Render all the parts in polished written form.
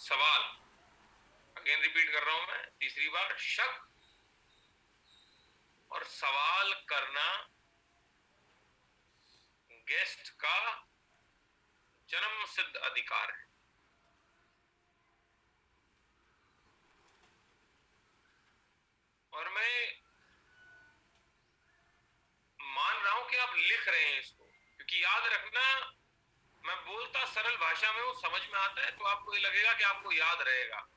सवाल, again repeat कर रहा हूं मैं तीसरी बार, शक और सवाल करना गेस्ट का जन्म सिद्ध अधिकार है। और मैं मान रहा हूं कि आप लिख रहे हैं इसको, क्योंकि याद रखना, मैं बोलता सरल भाषा में हूं, समझ में आता है तो आपको ये लगेगा कि आपको याद रहेगा।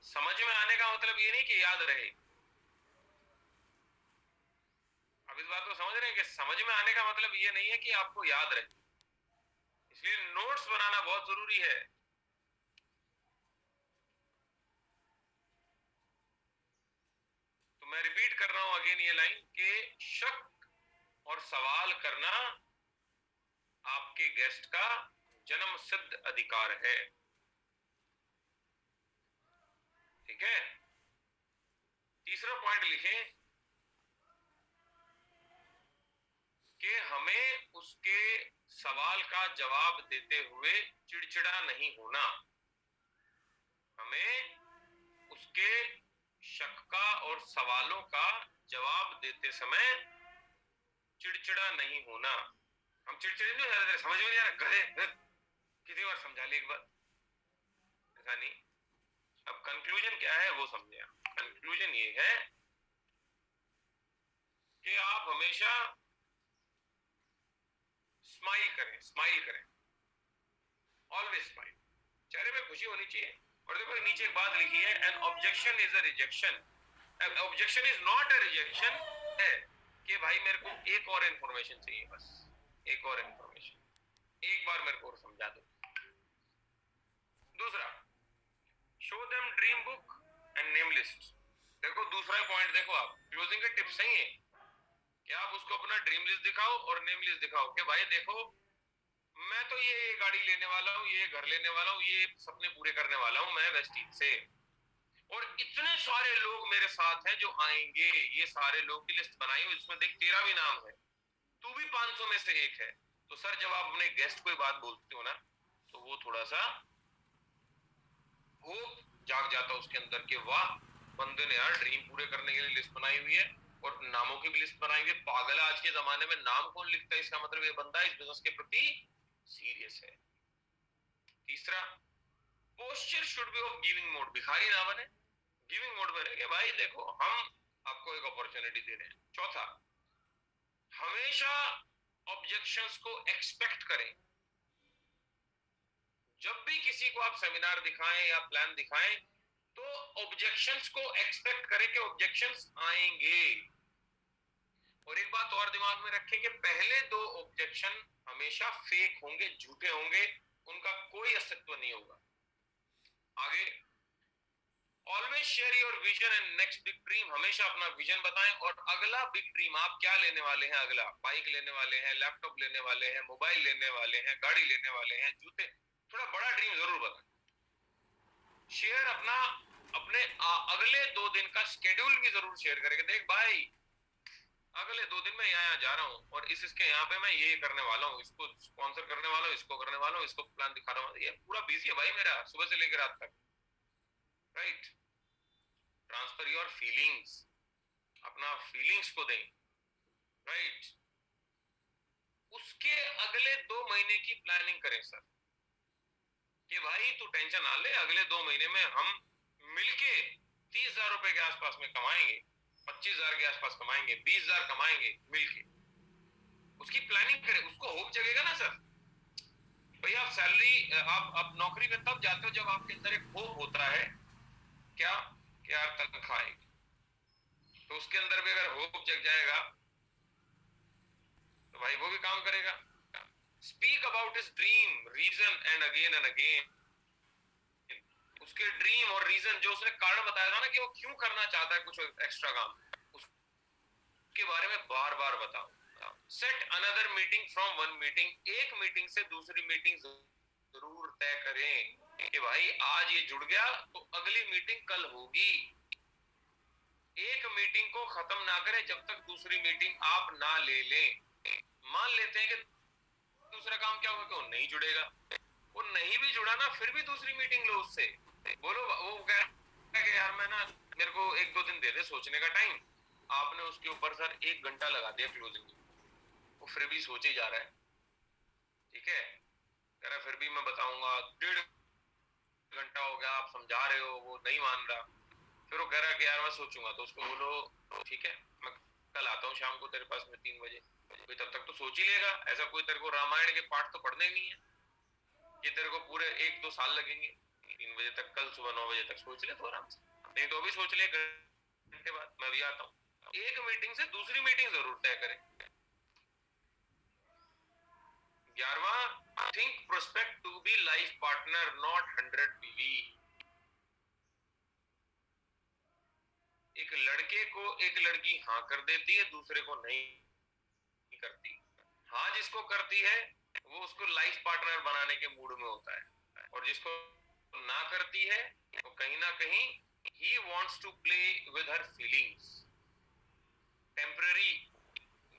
समझ में आने का मतलब ये नहीं कि याद रहे। अब इस बात को समझ रहे हैं कि समझ में आने का मतलब ये नहीं है कि आपको याद रहे, इसलिए नोट्स बनाना बहुत जरूरी है। तो मैं रिपीट कर रहा हूं अगेन ये लाइन कि शक और सवाल करना आपके गेस्ट का जन्म सिद्ध अधिकार है। ठीक है, तीसरा पॉइंट लिखें कि हमें उसके सवाल का जवाब देते हुए चिड़चिड़ा नहीं होना। हमें उसके शक का और सवालों का जवाब देते समय चिड़चिड़ा नहीं होना। हम चिड़चिड़े नहीं हो, समझ में नहीं आ रहा, गधे, कितनी बार समझा ली एक बार, ऐसा नहीं। अब कंक्लूजन क्या है वो समझे। कंक्लूजन ये है कि आप हमेशा स्माइल करें, स्माइल करें, ऑलवेज स्माइल, चेहरे पे खुशी होनी चाहिए। और देखो नीचे एक बात लिखी है, N objection is a rejection, objection is not a rejection, है कि भाई मेरे को एक और इंफॉर्मेशन चाहिए, बस एक और इंफॉर्मेशन, एक बार मेरे को और समझा दो। दूसरा, show them dream book and name list. देखो दूसरा पॉइंट, देखो आप क्लोजिंग के टिप्स सही है कि आप उसको अपना ड्रीम लिस्ट दिखाओ और नेम लिस्ट दिखाओ कि भाई देखो मैं तो ये गाड़ी लेने वाला हूँ, ये घर लेने वाला हूँ, ये सपने पूरे करने वाला हूँ मैं वेस्टीज से, और इतने सारे लोग मेरे साथ हैं जो आएंगे, ये सारे लोग की लिस्ट बनाई हुई, इसमें देख तेरा भी नाम है, तू भी 500 में से एक है। तो सर जब आप अपने गेस्ट कोई बात बोलते हो ना, तो वो थोड़ा सा होप जाग जाता है उसके अंदर कि वाह बंदे ने यार ड्रीम पूरे करने के लिए लिस्ट बनाई हुई है और नामों की भी लिस्ट बनाई हुई है। पागल, आज के जमाने में नाम कौन लिखता है, इसका मतलब ये बंदा इस बिजनेस के प्रति सीरियस है। तीसरा, posture should be of giving mode, भिखारी ना बने, गिविंग मोड में रहे भाई देखो हम आपको एक अपॉर्चुनिटी दे रहे हैं। चौथा, हमेशा ऑब्जेक्शंस को एक्सपेक्ट करें। जब भी किसी को आप सेमिनार दिखाएं या प्लान दिखाएं तो ऑब्जेक्शंस को एक्सपेक्ट करें कि ऑब्जेक्शंस आएंगे। और एक बात और दिमाग में रखें कि पहले दो ऑब्जेक्शन हमेशा फेक होंगे, झूठे होंगे, उनका कोई अस्तित्व नहीं होगा। आगे, always share your vision and next big dream, हमेशा अपना विजन बताएं और अगला बिग ड्रीम आप क्या लेने वाले हैं। अगला बाइक लेने वाले हैं, लैपटॉप लेने वाले हैं, मोबाइल लेने वाले हैं, गाड़ी लेने वाले हैं, जूते, थोड़ा बड़ा ड्रीम जरूर बताएं। शेयर अपना, अपने अगले 2 दिन का स्केड्यूल भी जरूर शेयर करेंगे। देख भाई अगले 2 दिन में यहाँ जा रहा हूँ और इसके यहाँ पे मैं ये करने वाला हूँ, इसको स्पॉन्सर करने वाला हूँ, इसको करने वाला हूँ, इसको प्लान दिखा रहा हूँ, ये पूरा बिजी है भाई मेरा सुबह से लेकर रात तक। राइट, ट्रांसफर योर फीलिंग्स, अपना फीलिंग्स को दें। राइट, उसके अगले 2 महीने की प्लानिंग करें सर कि भाई तू टेंशन ना ले, अगले 2 महीने में हम मिलके 30,000 रुपए के आसपास में कमाएंगे, 25,000 के आसपास कमाएंगे, 20,000 कमाएंगे मिलके। उसकी प्लानिंग करें, उसको होप जगेगा ना सर। भाई आप सैलरी, आप नौकरी में तब जाते हो जब आपके अंदर एक होप होता है, क्या कि यार तनख्वाह आएगी। तो उसके अंदर भी अगर होप जग जाएगा तो भाई वो भी काम करेगा। Speak about his dream reason and again, उसके ड्रीम और रीजन जो उसने कारण बताया था ना कि वो क्यों करना चाहता है कुछ एक्स्ट्रा काम, उसके बारे में बार बार बताओ। Set another meeting from one meeting, एक मीटिंग से दूसरी मीटिंग जरूर तय करें कि भाई आज ये जुड़ गया तो अगली मीटिंग कल होगी। एक मीटिंग को खत्म ना करें जब तक दूसरी मीटिंग आप ना ले लें। मान लेते हैं कि दूसरा काम क्या होगा कि वो नहीं जुड़ेगा, वो नहीं भी जुड़ा ना फिर भी दूसरी मीटिंग लो उससे, बोलो, वो कह रहा है कि यार मैं ना, मेरे को 1-2 दिन दे दे सोचने का टाइम। आपने उसके ऊपर सर 1 घंटा लगा दिया क्लोजिंग, वो फिर भी सोचे जा रहा है। ठीक है, कह रहा फिर भी मैं बताऊंगा, 1.5 घंटा हो गया, आप समझा रहे हो, वो नहीं मान रहा। फिर वो कह रहा है कि यार मैं सोचूंगा। तो उसको बोलो ठीक है, मैं कल आता हूँ शाम को तेरे पास में 3 बजे। कोई तब तक तो सोच ही लेगा। ऐसा कोई तेरे को रामायण के पाठ तो पढ़ने ही नहीं है कि तेरे को पूरे 1-2 साल लगेंगे। 3 बजे तक, कल सुबह 9 बजे तक सोच ले तो आराम से। नहीं तो अभी सोच ले, घंटे बाद मैं भी आता हूँ। एक मीटिंग से दूसरी मीटिंग जरूर तय करें। 11वां, think prospect to be life partner, not 100 PV. एक लड़के को एक लड़की हाँ कर देती है, दूसरे को नहीं करती। हाँ जिसको करती है वो उसको लाइफ पार्टनर बनाने के मूड में होता है, और जिसको ना करती है वो कहीं ना कहीं ही wants to play with her feelings, temporary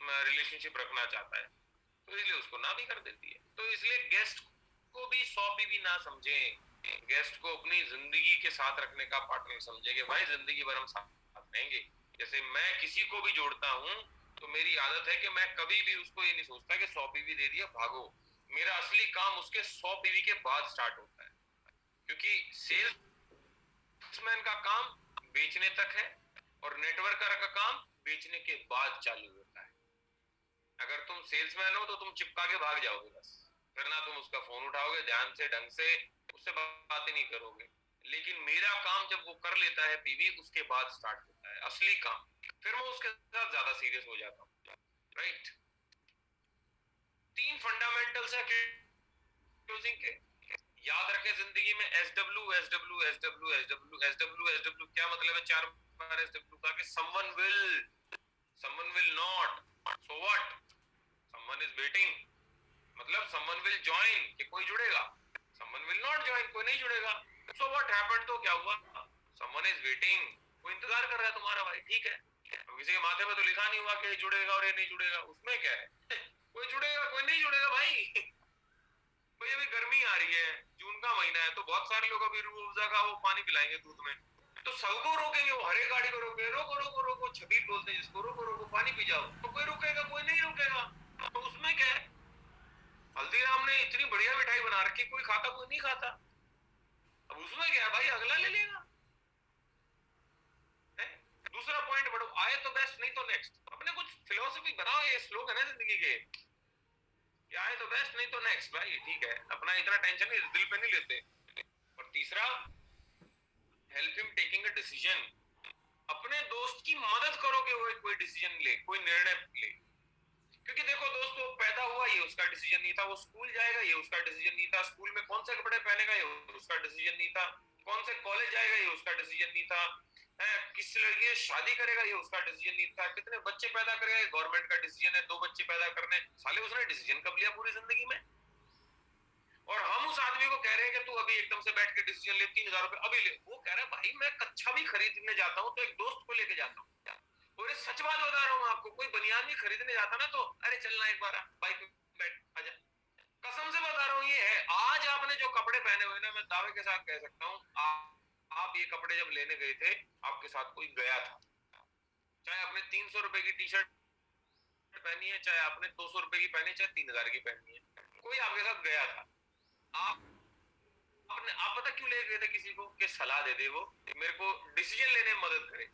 relationship रखना चाहता है, तो इसलिए उसको ना भी कर देती है। तो इसलिए गेस्ट को भी 100 पीवी ना समझे, गेस्ट को अपनी जिंदगी के साथ रखने का पार्टनर समझे कि भाई जिंदगी भर हम साथ रहेंगे। जैसे मैं किसी को भी जोड़ता हूँ तो मेरी आदत है कि मैं कभी भी उसको ये नहीं सोचता कि 100 पीवी दे दिया भागो। मेरा असली काम उसके 100 पीवी के बाद स्टार्ट होता है, क्योंकि सेल्समैन का काम बेचने तक है और नेटवर्कर का काम बेचने के बाद चालू होता है। अगर तुम सेल्समैन हो तो तुम चिपका के भाग जाओगे बस, फिर ना तुम उसका फोन उठाओगे ध्यान से ढंग से, उससे बात ही नहीं करोगे। लेकिन मेरा काम जब वो कर लेता है पीवी, उसके बाद स्टार्ट होता है असली काम, फिर मैं उसके साथ ज्यादा सीरियस हो जाता हूँ। राइट। 3 फंडामेंटल्स है क्लोजिंग के, याद रखें जिंदगी में। S W S W S W S W S W S W, क्या मतलब है 4 बार एस डब्ल्यू का? कि someone will not, so what, someone is waiting, मतलब समवन विल ज्वाइन कि कोई जुड़ेगा, समवन विल नॉट ज्वाइन कोई नहीं जुड़ेगा। सो व्हाट हैपेंड, तो क्या हुआ? समवन इज वेटिंग, कोई इंतजार कर रहा है तुम्हारा भाई। ठीक है, अब किसी के माथे पे तो लिखा नहीं हुआ कि ये जुड़ेगा और ये नहीं जुड़ेगा, उसमें क्या है? कोई जुड़ेगा कोई नहीं जुड़ेगा भाई। भाई अभी गर्मी आ रही है, जून का महीना है, तो बहुत सारे लोग अभी रूह अफ़ज़ा का वो पानी पिलाएंगे दूध में, तो सबको रोकेंगे, वो हर एक गाड़ी को रोकेंगे, रोको रोको रोको, छबील बोलते हैं जिसको, रोको रोको पानी पी जाओ। तो कोई रुकेगा कोई नहीं रुकेगा, तो उसमें क्या है? हल्दीराम ने इतनी बढ़िया मिठाई बना रखी, कोई खाता कोई नहीं खाता, अब उसमें क्या है भाई, अगला ले लेगा। दूसरा पॉइंट बढ़ो, आए तो बेस्ट नहीं तो नेक्स्ट। अपने कुछ फिलोसफी बनाओ, ये स्लोगन है जिंदगी के, आए तो बेस्ट नहीं तो नेक्स्ट। भाई ठीक है, अपना इतना टेंशन नहीं, दिल पे नहीं लेते। और तीसरा, help him taking a decision, अपने दोस्त की मदद करो कि वो कोई डिसीजन ले, कोई निर्णय ले। क्योंकि देखो दोस्त, वो पैदा हुआ ये उसका डिसीजन नहीं था, वो स्कूल जाएगा ये उसका डिसीजन नहीं था, स्कूल में कौन से कपड़े पहनेगा ये उसका डिसीजन नहीं था, कौन से कॉलेज जाएगा ये उसका डिसीजन नहीं था, किस लड़की से शादी करेगा ये उसका डिसीजन नहीं था, कितने बच्चे पैदा करेगा ये गवर्नमेंट का डिसीजन है, 2 बच्चे पैदा करने, साले उसने डिसीजन कब लिया पूरी जिंदगी में? और हम उस आदमी को कह रहे हैं कि तू अभी एकदम से बैठ के डिसीजन ले, 3,000 रुपए अभी ले। वो कह रहा है भाई मैं कच्छा भी खरीदने जाता हूँ तो एक दोस्त को लेके जाता हूँ। और सच बात बता रहा हूँ आपको, कोई बनियान भी खरीदने जाता ना तो अरे चलना एक बार बाइक पे बैठ आजा, कसम से बता रहा हूँ। ये है, आज आपने जो कपड़े पहने हुए ना, मैं दावे के साथ कह सकता हूँ, आप ये कपड़े जब लेने गए थे आपके साथ कोई गया था, चाहे आपने 300 रुपए की टी शर्ट पहनी है, चाहे आपने 200 रुपए की पहनी, चाहे 3,000 की पहनी है, कोई आपके साथ गया था। आप पता क्यों ले गए थे किसी को? कि सलाह दे दे वो, मेरे को डिसीजन लेने में मदद करे।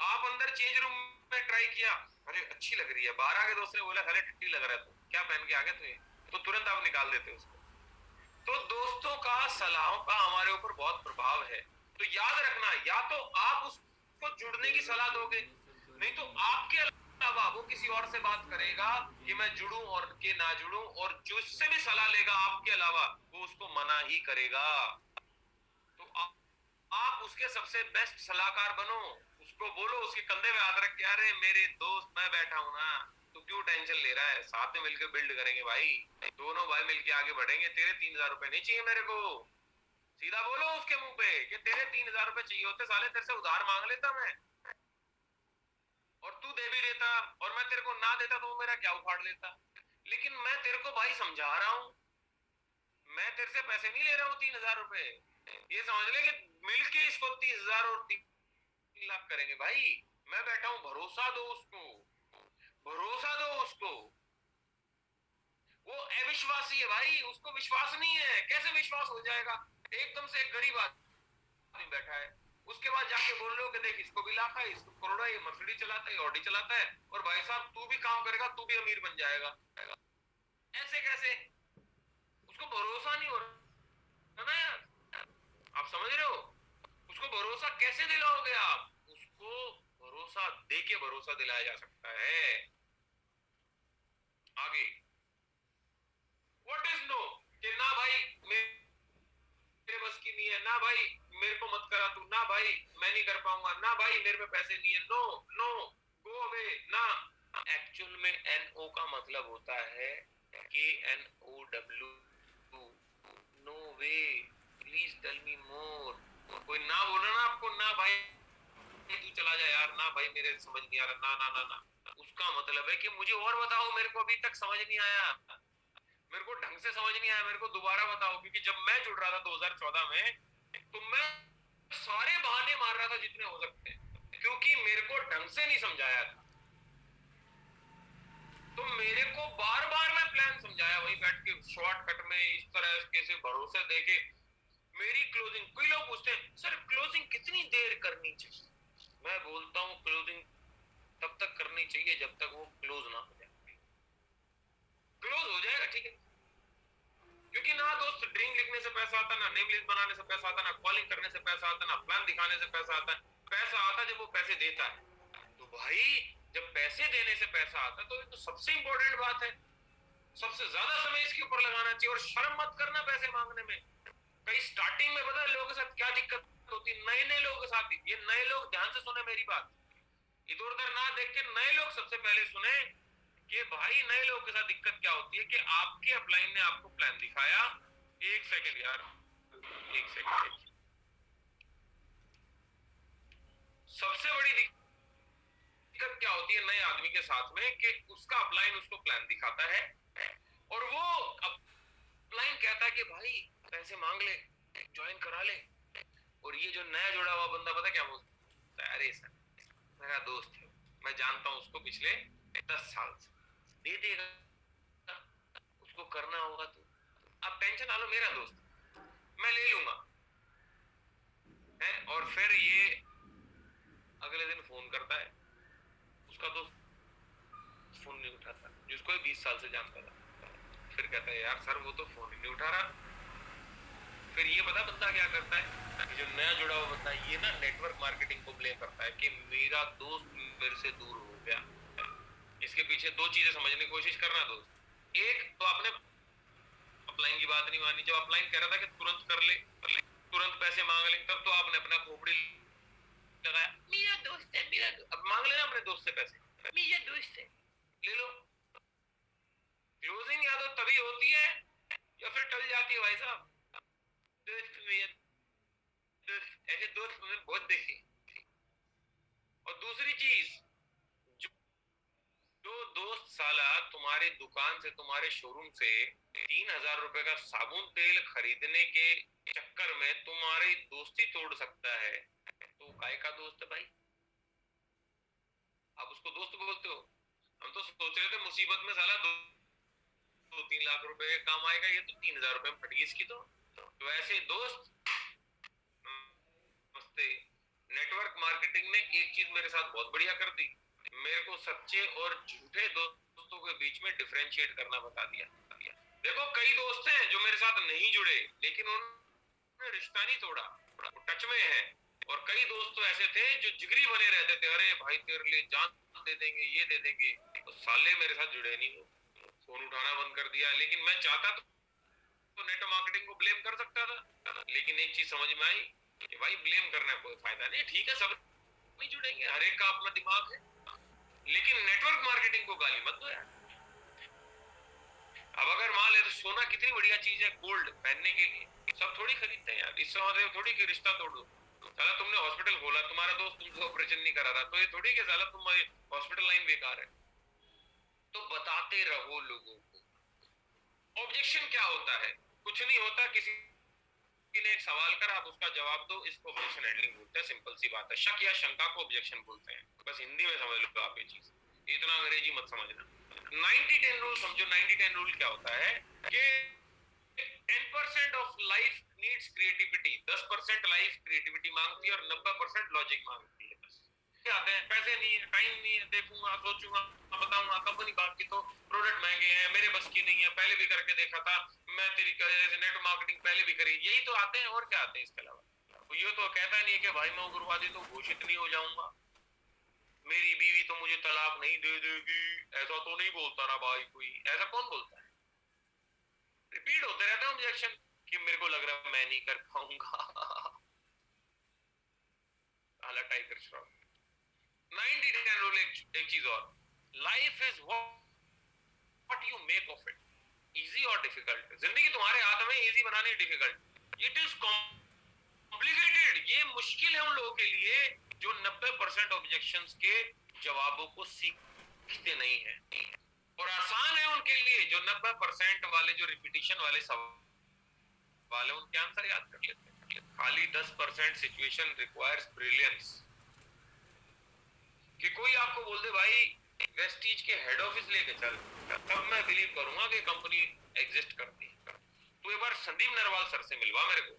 आप अंदर चेंज रूम में ट्राई किया, अरे अच्छी लग रही है, बाहर आके दोस्त ने बोला अरे टट्टी लग रहा है, तो क्या पहन के आगे तुझे, तो तुरंत आप निकाल देते उसको। तो दोस्तों का, सलाहों का हमारे ऊपर बहुत प्रभाव है। तो याद रखना, या तो आप उसको जुड़ने की सलाह दोगे, नहीं तो आपके अलावा वो किसी और से बात करेगा कि मैं जुड़ूं और के ना जुड़ूं, और जो इससे भी सलाह लेगा आपके अलावा वो उसको मना ही करेगा। तो आप उसके सबसे बेस्ट सलाहकार बनो, उसको बोलो, उसके कंधे पे हाथ रख के, अरे मेरे दोस्त मैं बैठा हूं ना, तू क्यों टेंशन ले रहा है, साथ में मिलकर बिल्ड करेंगे भाई, दोनों भाई मिलके आगे बढ़ेंगे। तेरे 3,000 रुपए नहीं चाहिए मेरे को, सीधा बोलो उसके मुंह पे कि तेरे 3,000 रुपए चाहिए होते साले, तेरे से उधार मांग लेता मैं, और तू दे भी देता, और मैं तेरे को ना देता तो वो मेरा क्या उखाड़ लेता। लेकिन मैं तेरे को भाई समझा रहा हूं, मैं तेरे से पैसे नहीं ले रहा हूँ 3,000 रुपए, ये समझ ले कि 20,000 और 3 लाख करेंगे भाई। मैं बैठा हूं, भरोसा दो उसको, भरोसा दो उसको। वो अविश्वासी है भाई, उसको विश्वास नहीं है। कैसे विश्वास हो जाएगा? एकदम से एक गरीब आदमी बैठा है, उसके बाद जाके बोल रहे हो कि देख इसको भी लाख है, इसको करोड़ा, ये मर्सिडीज चलाता है, ऑडी चलाता है, और भाई साहब तू भी काम करेगा, तू भी अमीर बन जाएगा। ऐसे कैसे? उसको भरोसा नहीं हो रहा ना यार, आप समझ रहे हो? उसको भरोसा कैसे दिलाओगे आप? उसको भरोसा दे के भरोसा दिलाया जा सकता है। आगे व्हाट इज नो, कि ना भाई मेरे बस की नहीं है, ना भाई मेरे को मत करा तू, ना भाई मैं नहीं कर पाऊंगा, ना भाई मेरे पे पैसे नहीं है, नो नो, गो अवे ना। एक्चुअल में NO का मतलब होता है KNOW, no way, please tell me more. कोई ना बोल रहा ना आपको, ना भाई तू चला जा यार, ना भाई मेरे समझ नहीं आ रहा, ना ना ना ना, उसका मतलब है कि मुझे और बताओ, मेरे को अभी तक समझ नहीं आया, मेरे को ढंग से समझ नहीं आया, मेरे को दोबारा बताओ। क्योंकि जब मैं जुड़ रहा था 2014 में, तो मैं सारे बहाने मार रहा था जितने हो सकते हैं, क्योंकि मेरे को ढंग से नहीं समझाया था। तो मेरे को बार बार मैं प्लान समझाया वहीं बैठ के शॉर्टकट में, इस तरह कैसे भरोसे देके मेरी क्लोजिंग। कोई लोग पूछते हैं सर क्लोजिंग कितनी देर करनी चाहिए? मैं बोलता हूँ क्लोजिंग तब तक करनी चाहिए जब तक वो क्लोज ना हो जाए। क्लोज हो जाएगा ठीक है, क्योंकि ना दोस्त ड्रीम लिखने से पैसा आता, ना नेम लिस्ट बनाने से पैसा आता, ना कॉलिंग करने से पैसा आता, ना प्लान दिखाने से पैसा आता है। पैसा आता जब वो पैसे देता है। तो भाई जब पैसे देने से पैसा आता तो ये तो सबसे इंपॉर्टेंट बात है, सबसे ज्यादा समय इसके ऊपर लगाना चाहिए। और शर्म मत करना पैसे मांगने में। कई स्टार्टिंग में पता है लोगों के साथ क्या दिक्कत होती है? नए नए लोगों के साथ, ये नए लोग ध्यान से सुने मेरी बात, इधर उधर ना देख के नए लोग सबसे पहले सुने कि भाई नए लोगों के साथ दिक्कत क्या होती है कि आपके अपलाइन ने आपको प्लान दिखाया। एक सेकंड यार, एक सेकंड। सबसे बड़ी दिक्कत क्या होती है नए आदमी के साथ में कि उसका अपलाइन उसको प्लान दिखाता है, और वो अपलाइन कहता है कि भाई पैसे मांग ले, ज्वाइन करा ले। और ये जो नया जुड़ा हुआ बंदा पता क्या बोलता है? अरे सर मेरा दोस्त है, मैं जानता हूं उसको पिछले 10 साल से, दे देगा, उसको करना होगा तो आप टेंशन ना लो, मेरा दोस्त मैं ले लूंगा है। और फिर ये अगले दिन फोन करता है, उसका दोस्त फोन नहीं उठाता, जिसको 20 साल से जानता था। फिर कहता है यार सर वो तो फोन ही नहीं उठा रहा। फिर ये पता बंदा क्या करता है, जो नया जुड़ा हुआ बंदा ये ना नेटवर्क मार्केटिंग को ब्लेम करता है कि मेरा दोस्त मेरे से दूर हो गया। इसके पीछे दो चीजें समझने की कोशिश करना दोस्त। एक तो आपने अपलाइन की बात नहीं मानी, जब अपलाइन कह रहा था कि तुरंत कर ले, तुरंत पैसे मांग ले, तब तो आपने अपना खोपड़ी लगाया, मेरा दोस्त है, मेरा दोस्त। अब मांग लेना अपने दोस्त से पैसे, मेरा दोस्त है, ले लो। क्लोजिंग या तो तभी होती है या फिर टल जाती है भाई साहब। दोस्त मेरा दोस्त, ऐसे दोस्त मैंने बहुत देखे। और दूसरी चीज, जो दोस्त साला तुम्हारे दुकान से, तुम्हारे शोरूम से 3,000 रुपए का साबुन तेल खरीदने के चक्कर में तुम्हारी दोस्ती तोड़ सकता है, तो काय का दोस्त है भाई? आप उसको दोस्त बोलते हो। हम तो सोच रहे थे मुसीबत में साला 2-3 लाख रुपए काम आएगा, ये तो 3,000 रुपए में फट गई इसकी। तो ऐसे दोस्त नमस्ते। नेटवर्क मार्केटिंग ने एक चीज मेरे साथ बहुत बढ़िया कर दी, मेरे को सच्चे और झूठे दोस्तों के बीच में डिफरेंशिएट करना बता दिया। देखो कई दोस्त हैं जो मेरे साथ नहीं जुड़े, लेकिन उन्होंने रिश्ता नहीं तोड़ा, टच में है। और कई दोस्त तो ऐसे थे जो जिगरी बने रहते थे, अरे भाई तेरे लिए जान दे देंगे, ये दे देंगे। तो साले मेरे साथ जुड़े नहीं, फोन उठाना बंद कर दिया। लेकिन मैं चाहता तो नेटवर्क मार्केटिंग को ब्लेम कर सकता था, लेकिन एक चीज समझ में आई कि भाई ब्लेम करने कोई फायदा नहीं। ठीक है सब नहीं जुड़ेंगे, हर एक का अपना दिमाग है, लेकिन नेटवर्क मार्केटिंग को गाली मत दो यार। अब अगर मान ले तो सोना कितनी बढ़िया चीज है, गोल्ड पहनने के लिए सब थोड़ी खरीदते हैं यार। इससे मतलब थोड़ी कि रिश्ता तोड़ दो। साला तुमने हॉस्पिटल खोला, तुम्हारा दोस्त तुमसे ऑपरेशन नहीं करा रहा, तो ये थोड़ी कि साला तुम्हारी हॉस्पिटल लाइन बेकार है। तो बताते रहो लोगों को। ऑब्जेक्शन क्या होता है? कुछ नहीं होता, किसी ने एक सवाल कर, आप उसका जवाब दो, इसको ऑब्जेक्शन हैंडलिंग बोलते हैं। सिंपल सी बात है। शक या शंका को ऑब्जेक्शन बोलते हैं। बस हिंदी में समझ लो आप ये चीज, इतना अंग्रेजी मत समझना। 90-10 रूल समझो। 90-10 रूल क्या होता है कि 10% of life needs creativity, 10% life creativity मांगती है और 90% लॉजिक मांगती है। बस आते हैं, पैसे नहीं है, टाइम नहीं है, देखूंगा, सोचूंगा, बताऊंगा, कंपनी बाकी तो प्रोडक्ट महंगे हैं, मेरे बस की नहीं है, पहले भी करके देखा था, मैं तेरी नेट मार्केटिंग पहले भी करी, यही तो आते हैं। और क्या आते हैं इसके अलावा? ये तो कहता नहीं है कि भाई मैं उग्रवादी तो घोषित नहीं हो जाऊंगा, मेरी बीवी तो मुझे तलाक नहीं दे देगी, ऐसा तो नहीं बोलता ना भाई कोई। ऐसा कौन बोलता है? रिपीट होते रहते हैं ऑब्जेक्शन कि मेरे को लग रहा है मैं नहीं कर पाऊंगा। टाइगर श्रॉफ। 90-10 रूल एक चीज और, life is what you make of it, easy और डिफिकल्ट। जिंदगी तुम्हारे हाथ में, इजी बनानी डिफिकल्ट। इट इज कॉम्प्लिकेटेड, ये मुश्किल है उन लोगों के लिए जो 90% ऑब्जेक्शंस के जवाबों को सीखते नहीं है, और आसान है उनके लिए जो 90% वाले, जो रिपीटिशन वाले सवाल है, उनके आंसर याद कर लेते हैं। खाली 10% सिचुएशन रिक्वायर्स ब्रिलियंस। कि कोई आपको बोल दे भाई वेस्टीज के हेड ऑफिस लेके चल, तब मैं बिलीव करूंगा कि कंपनी एग्जिस्ट करती है। तो एक बार संदीप नरवाल सर से मिलवा मेरे को,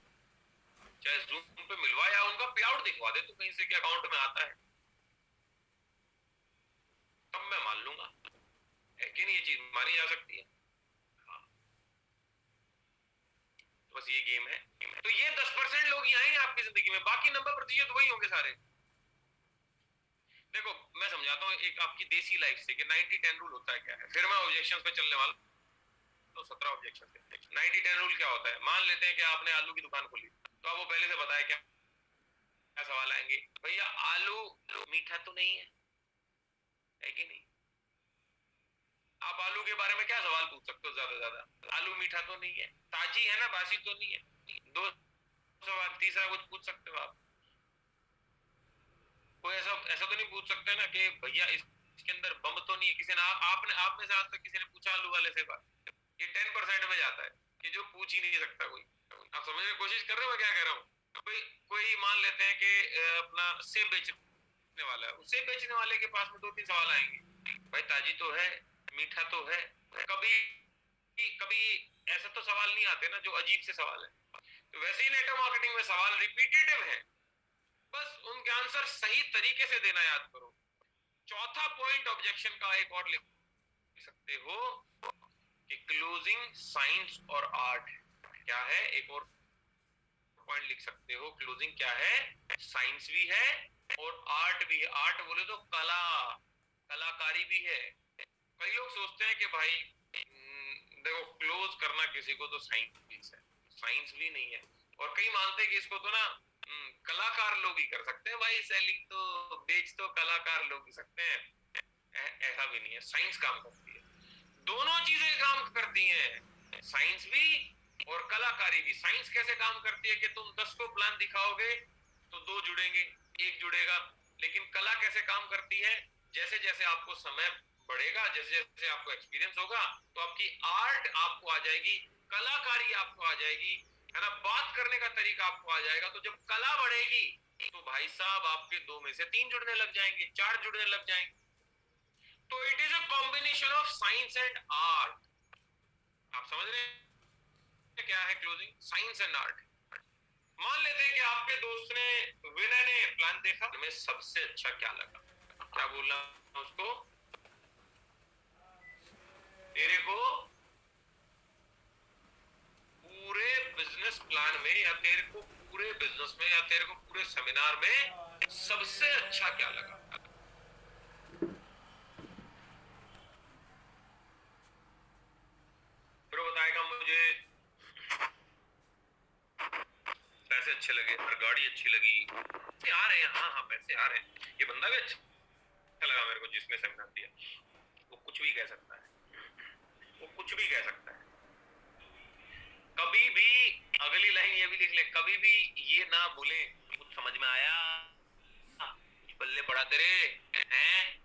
चाहे जूम पे मिलवा या उनका पे आउट दिखवा दे तो कहीं से कि अकाउंट में आता है, तब मैं मान लूंगा है कि नहीं, ये चीज मानी जा सकती है। हाँ। तो बस ये गेम है। तो ये 10% लोग ही आएंगे आपकी जिंदगी में, बाकी 90% वही होंगे सारे। देखो मैं समझाता हूँ एक आपकी देसी लाइफ से कि 90-10 रूल होता है क्या है, फिर मैं ऑब्जेक्शन पे चलने वाला। तो 17 ऑब्जेक्शन थे। 90-10 रूल क्या होता है? मान लेते हैं कि आपने आलू की दुकान खोली, तो आपको पहले से बताया क्या क्या सवाल आएंगे? भैया आलू मीठा तो नहीं है कि नहीं? आप आलू के बारे में क्या सवाल पूछ सकते हो ज्यादा ज्यादा? आलू मीठा तो नहीं है, ताजी है ना, बासी तो नहीं है। दो सवाल। तीसरा कुछ पूछ सकते हो आप? कोई ऐसा ऐसा तो नहीं पूछ सकते ना कि भैया इसके अंदर बम तो नहीं है? किसी ने आपने आप में से आज तक किसी ने पूछा आलू वाले से बात? ये 10% में जाता है कि जो पूछ ही नहीं सकता कोई। आप समझने की कोशिश कर रहे हो मैं क्या कह रहा हूँ? कोई कोई मान लेते हैं कि अपना सेब बेचने वाला है, उस सेब बेचने वाले के पास में 2-3 सवाल आएंगे। भाई ताजी तो है, मीठा तो है। कभी कभी ऐसा तो सवाल नहीं आते ना जो अजीब से सवाल है। तो वैसे ही नेटवर्क मार्केटिंग में सवाल रिपीटेटिव है, बस उनके आंसर सही तरीके से देना याद करो। चौथा पॉइंट ऑब्जेक्शन का एक और लिख सकते हो कि क्लोजिंग साइंस और आर्ट क्या है। एक और पॉइंट लिख सकते हो, क्लोजिंग क्या है, साइंस भी है और आर्ट भी है। आर्ट बोले तो कला, कलाकारी भी है। कई लोग सोचते हैं कि भाई देखो क्लोज करना किसी को तो साइंस है, साइंस भी नहीं है। और कई मानते हैं कि इसको तो ना कलाकार लोग ही कर सकते हैं। भाई सेलिंग तो, बेच तो कलाकार लोग ही सकते हैं। ऐसा भी नहीं है, साइंस काम करती है। दोनों चीजें काम करती हैं, साइंस भी और कलाकारी भी। साइंस कैसे काम करती है कि तुम 10 को प्लान दिखाओगे तो 2 जुड़ेंगे, 1 जुड़ेगा। लेकिन कला कैसे काम करती है? जैसे जैसे आपको समय बढ़ेगा, जैसे जैसे आपको एक्सपीरियंस होगा, तो आपकी आर्ट आपको आ जाएगी, कलाकारी आपको आ जाएगी, है ना, बात करने का तरीका आपको आ जाएगा। तो जब कला बढ़ेगी तो भाई साहब आपके 2 में से 3 जुड़ने लग जाएंगे, 4 जुड़ने लग जाएंगे। तो it is a combination of science and art. आप समझ रहे हैं क्या है क्लोजिंग? Science and art. मान लेते हैं कि आपके दोस्त ने, विनय ने प्लान देखा, में सबसे अच्छा क्या लगा? क्या बोलना उसको? तेरे को पूरे बिजनेस प्लान में, या तेरे को पूरे बिजनेस में, या तेरे को पूरे सेमिनार में सबसे अच्छा क्या लगा? फिर बताएगा मुझे पैसे अच्छे लगे, और गाड़ी अच्छी लगी, पैसे आ रहे हैं, हाँ हाँ पैसे आ रहे हैं, ये बंदा भी अच्छा लगा मेरे को जिसने सेमिनार दिया। वो कुछ भी कह सकता है, वो कुछ भी कह सकता है। कभी भी अगली लाइन ये भी लिख ले, कभी भी ये ना भूले कुछ समझ में आया, कुछ बल्ले पड़ा तेरे हैं।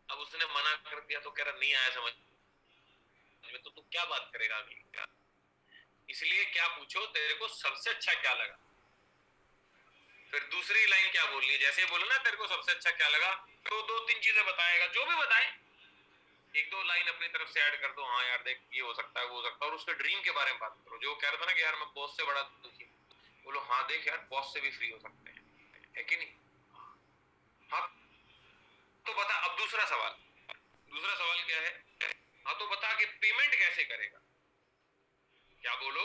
अब उसने मना कर दिया तो कह रहा नहीं आया समझ में, तो तू क्या बात करेगा अगली? इसलिए क्या पूछो, तेरे को सबसे अच्छा क्या लगा। फिर दूसरी लाइन क्या बोलनी है, जैसे बोलो ना तेरे को सबसे अच्छा क्या लगा, तो दो तीन चीजें बताएगा, जो भी बताए एक दो लाइन अपनी तरफ से ऐड कर दो, हाँ यार देख ये हो सकता है वो हो सकता है, और उसके ड्रीम के बारे में बात करो। जो कह रहा था ना कि यार मैं बॉस से बड़ा दुखी, बोलो हाँ देख यार बॉस से भी फ्री हो सकते हैं, है कि नहीं। हाँ तो बता, अब दूसरा सवाल, दूसरा सवाल क्या है, हाँ तो बता कि पेमेंट कैसे करेगा। क्या बोलो,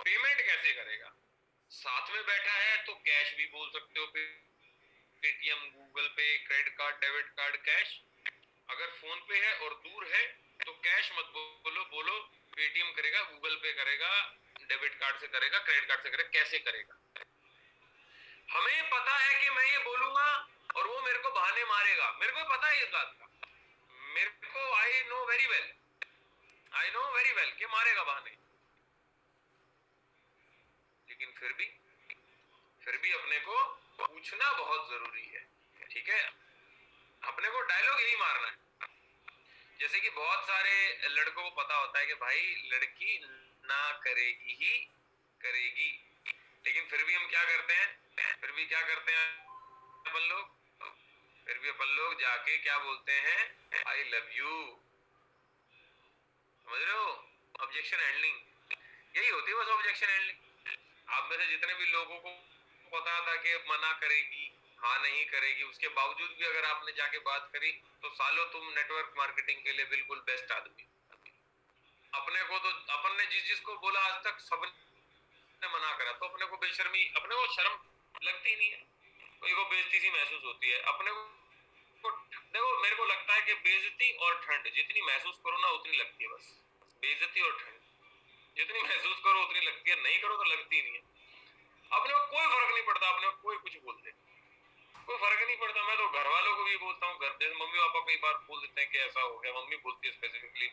पेमेंट कैसे करेगा। साथ में बैठा है तो कैश भी बोल सकते हो, पेटीएम, गूगल पे, credit card, debit card, cash. अगर फोन पे है और दूर है तो कैश मत बोलो, बोलो पेटीएम करेगा, गूगल पे करेगा, डेबिट कार्ड से करेगा, क्रेडिट कार्ड से करेगा, कैसे करेगा। हमें पता है कि मैं ये बोलूंगा और वो मेरे को बहाने मारेगा, मेरे को पता है इस बात का, मेरे को I know very well, I know very well कि मारेगा बहाने, लेकिन फिर भी अपने को पूछना बहुत जरूरी है, ठीक है। अपने को डायलॉग यही मारना है। जैसे कि बहुत सारे लड़कों को पता होता है कि भाई लड़की ना करेगी ही करेगी, लेकिन फिर भी हम क्या करते हैं, फिर भी क्या करते हैं अपन लोग, फिर भी अपन लोग जाके क्या बोलते हैं, आई लव यू। समझ रहे हो, ऑब्जेक्शन हैंडलिंग यही होती है बस, ऑब्जेक्शन हैंडलिंग। आप में से जितने भी लोगों को पता था कि मना करेगी, हाँ नहीं करेगी, उसके बावजूद भी अगर आपने जाके बात करी, तो सालों तुम नेटवर्क मार्केटिंग के लिए बिल्कुल बेस्ट आदमी। अपने को तो अपन ने जिस जिसको बोला आज तक सब ने मना करा, तो अपने को बेशर्मी, अपने को शर्म लगती नहीं है, कोई को बेइज्जती सी महसूस होती है अपने को। देखो मेरे को लगता है कि बेइज्जती और ठंड जितनी महसूस करो ना उतनी लगती है, बस बेइज्जती और ठंड जितनी महसूस करो उतनी लगती है, नहीं करो तो लगती नहीं है। अपने को कोई फर्क नहीं पड़ता, अपने को कोई कुछ बोल दे, कोई फर्क नहीं पड़ता। मैं तो घर वालों को भी बोलता हूँ, घर जैसे मम्मी पापा कई बार बोल देते हैं कि ऐसा हो गया, मम्मी बोलती है स्पेसिफिकली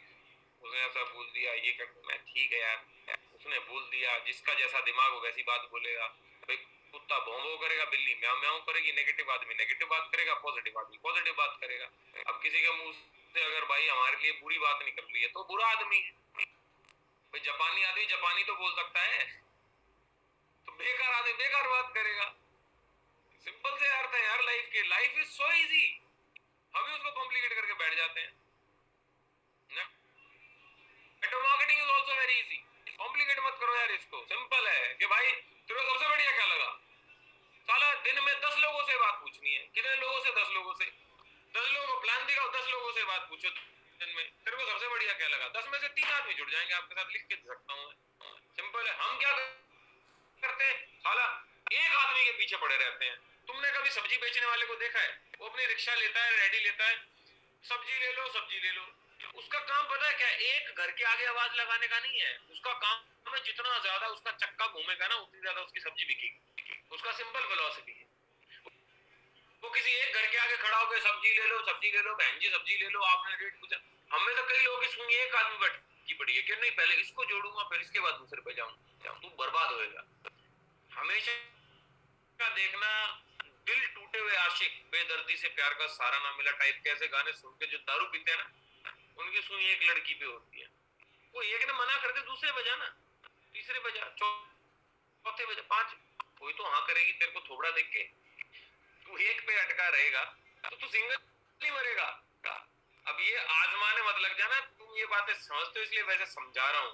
उसने ऐसा बोल दिया, ये कर, मैं ठीक है यार उसने बोल दिया, जिसका जैसा दिमाग हो वैसी बात बोलेगा भाई। कुत्ता भौं भौं करेगा, बिल्ली म्याऊं म्याऊं करेगी, नेगेटिव आदमी नेगेटिव बात करेगा, पॉजिटिव आदमी पॉजिटिव बात करेगा। अब किसी के मुंह से अगर भाई हमारे लिए बुरी बात निकल रही है तो बुरा आदमी है भाई। जापानी आदमी जापानी तो बोल सकता है, तो बेकार आदमी बेकार बात करेगा। सिंपल से अर्थ है यार लाइफ के, लाइफ इज सो इजी, हम ही उसको कॉम्प्लिकेट करके बैठ जाते हैं। Network marketing is also very easy, complicate मत करो यार इसको, सिंपल है कि भाई तेरे को सबसे बढ़िया क्या लगा, साला दिन में 10 लोगों से बात पूछनी है, कितने लोगों से, 10 लोगों से, 10 लोगों को प्लान दिखाओ, 10 लोगों से बात पूछो दिन में, तेरे को सबसे बढ़िया क्या लगा, 10 में से 3 आदमी जुड़ जाएंगे आपके साथ, लिख के दे सकता हूं मैं। सिंपल है। हम क्या करते हैं, साला एक आदमी के पीछे पड़े रहते हैं। तुमने कभी सब्जी बेचने वाले को देखा है, वो अपनी रिक्शा लेता है, रेडी लेता है, सब्जी ले लो सब्जी ले लो, उसका काम पता है क्या, एक घर के आगे आवाज लगाने का नहीं है, उसका काम है जितना ज्यादा उसका चक्का घूमेगा ना उतनी ज्यादा उसकी सब्जी बिकेगी, उसका सिंपल फिलॉसफी है। वो किसी एक घर के आगे खड़ा होकर सब्जी ले लो सब्जी ले लो, बहन जी सब्जी ले लो, आपने रेट पूछा, हमें तो कई लोग सुनिए एक आदमी बैठी पड़ी है कि नहीं पहले इसको जोड़ूंगा फिर इसके बाद दूसरे पे जाऊंगा, तू बर्बाद होएगा। हमेशा का देखना, दिल टूटे हुए आशिक, बेदर्दी से प्यार का सहारा ना मिला टाइप के ऐसे गाने सुन के जो दारू पीते हैं ना, उनकी सुई एक लड़की पे होती है। वो एक ने मना कर दे, दूसरे बजा ना, तीसरे बजा, चौथे बजा, पांच, कोई तो हाँ करेगी तेरे को थोबड़ा देख के। तू एक पे अटका रहेगा तो तू सिंगल नहीं मरेगा। अब ये आजमाने मत लग जाना, तुम ये बातें समझते हो इसलिए वैसे समझा रहा हूँ।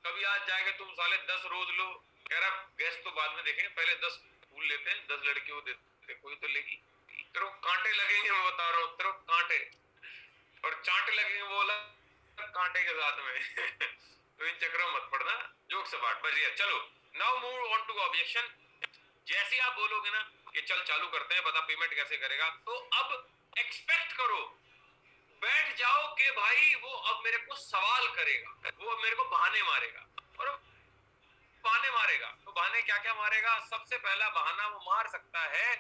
कभी आज जाएगा तुम साले 10 रोज लो, कह रहा गैस तो बाद में देखेंगे, पहले 10 फूल लेते हैं, 10 लड़कियों को देते, कोई तो लेगी। तेरे कांटे लगेंगे, मैं बता रहा हूँ तेरे कांटे, और चांटे लगेंगे वो अलग कांटे के साथ में तो इन चक्करों मत पड़ना, जोक से बात बस ये। चलो now move on to objection. जैसे आप बोलोगे ना कि चल चालू करते हैं, बता पेमेंट कैसे करेगा, तो अब एक्सपेक्ट करो, बैठ जाओ कि भाई वो अब मेरे को सवाल करेगा, वो अब मेरे को बहाने मारेगा, और बहाने मारेगा तो बहाने क्या क्या मारेगा। सबसे पहला बहाना वो मार सकता है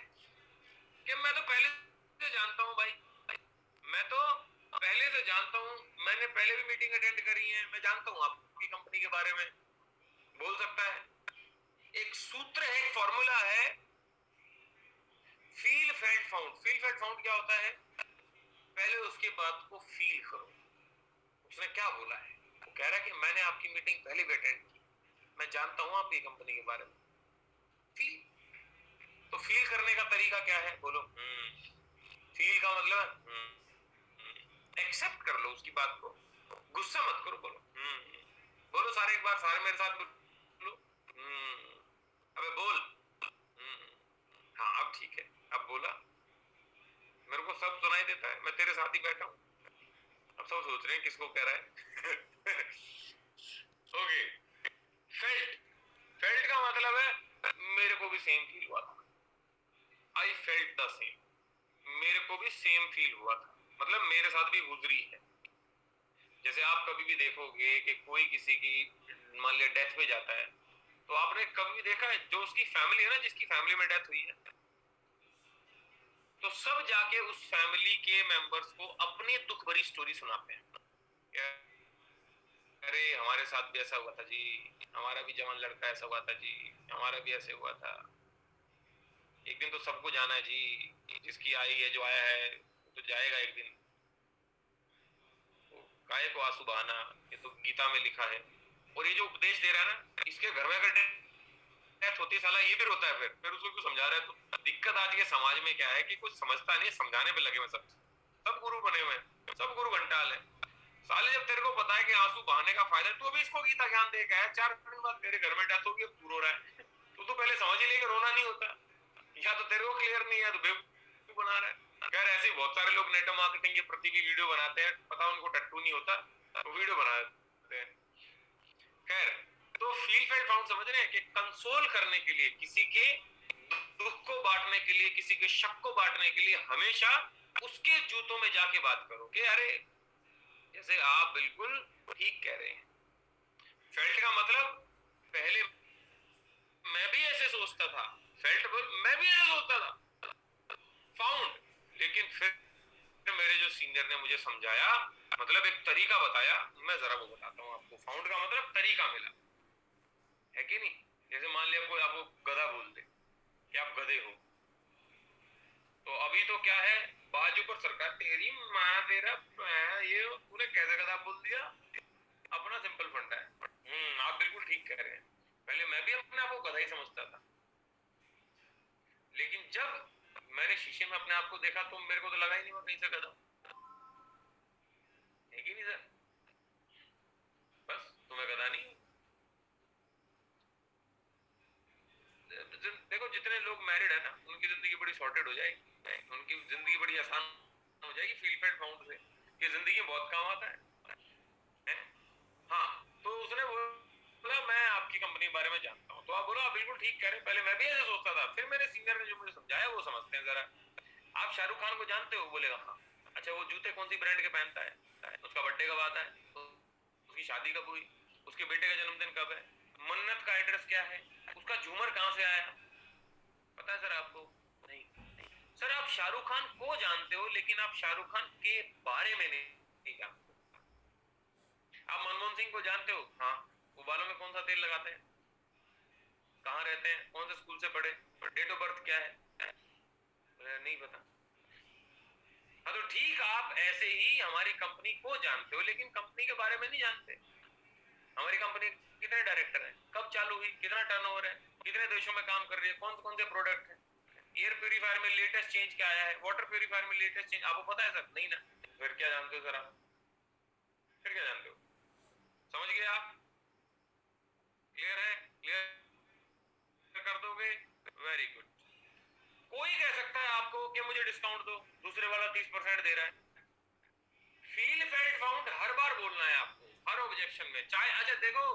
कि मैं तो पहले से जानता हूं भाई, मैं तो पहले से जानता हूं, मैंने पहले भी मीटिंग अटेंड करी है, मैं जानता हूं आपकी कंपनी के बारे में, बोल सकता है। एक सूत्र है, एक फॉर्मूला है, feel felt found. Feel felt found क्या होता है, पहले उसकी बात को फील करो, उसने क्या बोला है, वो कह रहा है कि मैंने आपकी मीटिंग पहले भी अटेंड की, मैं जानता हूं आपकी कंपनी के बारे में। फील, तो फील करने का तरीका क्या है बोलो? फील का मतलब एक्सेप्ट कर लो उसकी बात को, गुस्सा मत करो, बोलो बोलो सारे एक बार, सारे मेरे साथ बोलो अबे बोल। हाँ अब ठीक है, अब बोला, मेरे को सब सुनाई देता है, मैं तेरे साथ ही बैठा हूँ। अब सब सोच रहे हैं किसको कह रहा है। ओके, फेल्ट, फेल्ट का मतलब है मेरे को भी सेम फील हुआ था, आई फेल्ट द सेम, मेरे को भी सेम फील हुआ था, मतलब मेरे साथ भी गुजरी है। जैसे आप कभी भी देखोगे कि कोई किसी की मान लिया डेथ पे जाता है, तो आपने कभी भी देखा है जो उसकी फैमिली है ना, जिसकी फैमिली में डेथ हुई है, तो सब जाके उस फैमिली के मेंबर्स को अपनी दुख भरी स्टोरी सुनाते हैं। अरे हमारे साथ भी ऐसा हुआ था जी, हमारा भी जवान लड़का ऐसा हुआ था जी, हमारा भी ऐसे हुआ था। एक दिन तो सबको जाना है जी, जिसकी आई है, जो आया है तो जाएगा एक दिन, तो काहे को आंसू बहाना, ये तो गीता में लिखा है। और ये जो उपदेश दे रहा है ना, इसके घर में अगर डेथ होती है साला ये भी रोता है, फिर उसको क्यों समझा रहा है? तो दिक्कत आज के समाज में क्या है कि कुछ समझता नहीं, समझाने पे लगे हुए सब, सब गुरु बने हुए हैं, सब गुरु घंटाल है। साले जब तेरे को पता है कि आंसू बहाने का फायदा, तू अभी इसको गीता ज्ञान दे के आया, 4 दिन बाद तेरे घर में डेथ होगी, अब रो रहा है। तू तो पहले समझ ही ले कि रोना नहीं होता, या तो तेरे को क्लियर नहीं है तो बेवकूफ बना रहा है। खैर ऐसे बहुत सारे लोग नेटवर्क मार्केटिंग के प्रति भी वीडियो बनाते हैं, पता उनको टट्टू नहीं होता, वो वीडियो बनाते हैं। खैर, तो फील फेल्ट फाउंड समझ रहे हैं कि कंसोल करने के लिए, किसी के दुख को बांटने के लिए, किसी के शक को बांटने के लिए हमेशा उसके जूतों में जाके बात करो कि अरे जैसे आप बिल्कुल ठीक कह रहे हैं। फेल्ट का मतलब पहले मैं भी ऐसे सोचता था, फेल्ट बोल मैं भी ऐसे सोचता था। फाउंड, लेकिन फिर मेरे जो सीनियर ने मुझे समझाया, मतलब एक तरीका बताया, मैं जरा वो बताता हूँ आपको। फाउंड का मतलब तरीका मिला है कि नहीं? जैसे मान लिया कोई आपको गधा बोल दे कि आप गधे हो, तो अभी तो क्या है, बाजू पर सरकार, तेरी माँ तेरा ये तूने कैसे गधा बोल दिया, अपना सिंपल फंडा है। आप बिल्कुल ठीक कह रहे हैं, पहले मैं भी अपने आप को गधा ही समझता था, लेकिन जब मैंने शीशे में अपने आप को देखा तो मेरे को तो लगा ही नहीं मैं कहीं से गधा, है कि नहीं सर? बस तुम्हें गधा नहीं। देखो जितने लोग मैरिड है ना, उनकी जिंदगी बड़ी सॉर्टेड हो जाएगी, उनकी जिंदगी बड़ी आसान हो जाएगी फील फेल्ट फाउंड से, ये जिंदगी में बहुत काम आता है? हाँ, तो उसने बोला मैं आपकी कंपनी के बारे में जानता हूँ, तो आप बोला आप बिल्कुल ठीक कह रहे हैं, पहले मैं भी ऐसे सोचता था, फिर मेरे सीनियर ने जो मुझे समझाया वो समझते हैं जरा। आप शाहरुख खान को जानते हो? बोलेगा हाँ। अच्छा वो जूते कौन सी ब्रांड के पहनता है, उसका बर्थडे कब आता है, उसकी शादी कब हुई, उसके बेटे का जन्मदिन कब है, मन्नत का एड्रेस क्या है, उसका झूमर कहां से आया, पता है सर आपको? नहीं। सर आप शाहरुख खान को जानते हो, लेकिन आप शाहरुख खान के बारे में नहीं जानते। आप मनमोहन सिंह को जानते हो? हाँ। वो बालों में कौन सा तेल लगाते हैं, कहाँ रहते हैं, कौन से स्कूल से पढ़े, डेट ऑफ बर्थ क्या है, नहीं पता। हाँ तो ठीक, आप ऐसे ही हमारी कंपनी को जानते हो, लेकिन कंपनी के बारे में नहीं जानते। हमारी कंपनी कितने डायरेक्टर हैं, कब चालू हुई, कितना टर्नओवर है, कितने देशों में काम कर रही है, कौन कौन से प्रोडक्ट हैं, एयर प्यूरिफायर में लेटेस्ट चेंज क्या आया है, वाटर प्यूरिफायर में लेटेस्ट चेंज आपको पता है सर? नहीं ना। फिर क्या जानते हो सर आप? फिर क्या जानते हो? समझ गए आप? क्लियर है? क्लियर कर दोगे? Very good. कोई कह सकता है आपको कि मुझे डिस्काउंट दो, दूसरे वाला 30% दे रहा है। फील फेल्ट फाउंड हर बार बोलना है आपको, हर ऑब्जेक्शन में, चाहे अच्छा देखो,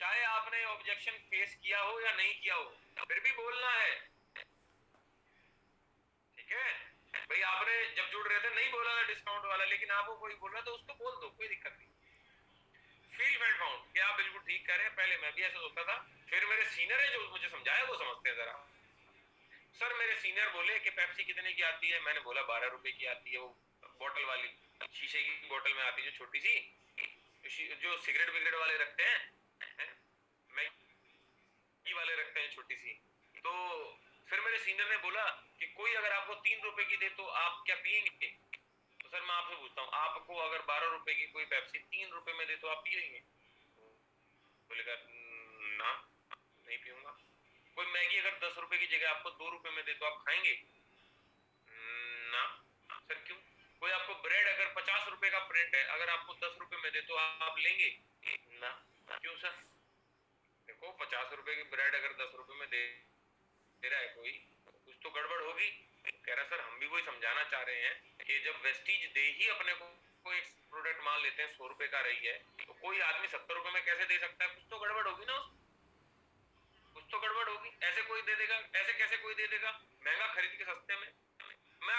चाहे आपने ऑब्जेक्शन फेस किया हो या नहीं किया हो, फिर भी बोलना है, ठीक है? भाई आपने जब जुड़ रहे थे नहीं बोला था डिस्काउंट वाला, लेकिन आपको कोई बोल रहा तो उसको बोल दो, कोई दिक्कत नहीं। फील फेल्ट फाउंड, क्या आप बिल्कुल ठीक कह रहे हैं, पहले मैं भी ऐसा सोचता था, फिर मेरे सीनियर है जो मुझे समझाया वो समझते हैं जरा। सर मेरे सीनियर बोले कि पेप्सी कितने की आती है, मैंने बोला 12 रुपए की आती है, वो बोतल वाली, शीशे की बोतल में आती है जो छोटी सी, जो सिगरेट विगरेट वाले रखते हैं, मैगी वाले रखते हैं छोटी सी। तो फिर मेरे सीनियर ने बोला कि कोई अगर आपको 3 रुपए की दे तो आप क्या पियेंगे? तो सर मैं आपसे पूछता हूँ, आपको अगर 12 रुपए की कोई पेप्सी 3 रुपए में दे तो आप पिएंगे? बोलेगा ना, नहीं पीऊंगा। कोई मैगी अगर 10 रुपए की जगह आपको 2 रुपए में दे तो आप खाएंगे? ना। सर क्यों? कोई आपको ब्रेड अगर 50 रुपए का प्रिंट है, अगर आपको 10 रुपए में दे तो आप लेंगे? ना। क्यों सर? देखो 50 रुपए की ब्रेड अगर 10 रुपए में दे रहा है कोई, कुछ तो गड़बड़ होगी। कह रहा सर हम भी वही समझाना चाह रहे हैं कि जब वेस्टीज दे ही अपने को कोई प्रोडक्ट मान लेते हैं 100 रुपए का रही है, तो कोई आदमी 70 रुपए में कैसे दे सकता है? कुछ तो गड़बड़ होगी ना, कुछ तो गड़बड़ होगी। ऐसे कोई दे देगा? ऐसे कैसे कोई दे देगा महंगा खरीद के सस्ते में? मैं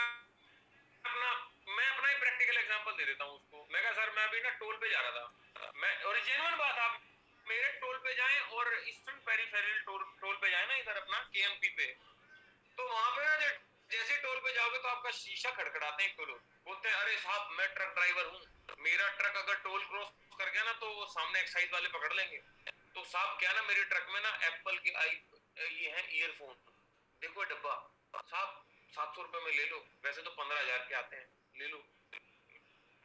अपना मैं अपना ही प्रैक्टिकल एग्जांपल दे देता हूँ उसको। मैं कहा सर मैं अभी ना टोल पे जा रहा था, मैं, और जेन्युइन बात, आप मेरे टोल पे जाएं और ईस्टर्न पेरिफेरल टोल पे जाए ना, इधर अपना केएमपी पे, तो वहां पे ना जैसे टोल पे जाओगे तो आपका शीशा खड़खड़ाते हैं, लोग बोलते हैं अरे साहब मैं ट्रक ड्राइवर हूँ, मेरा ट्रक अगर टोल क्रॉस कर गया ना तो वो सामने एक्साइज वाले पकड़ लेंगे। तो साहब क्या ना, मेरे ट्रक में ना एप्पल की ये है ईयरफोन, देखो डब्बा, साहब 700 रुपए में ले लो, वैसे तो 15,000 के आते हैं, ले लो।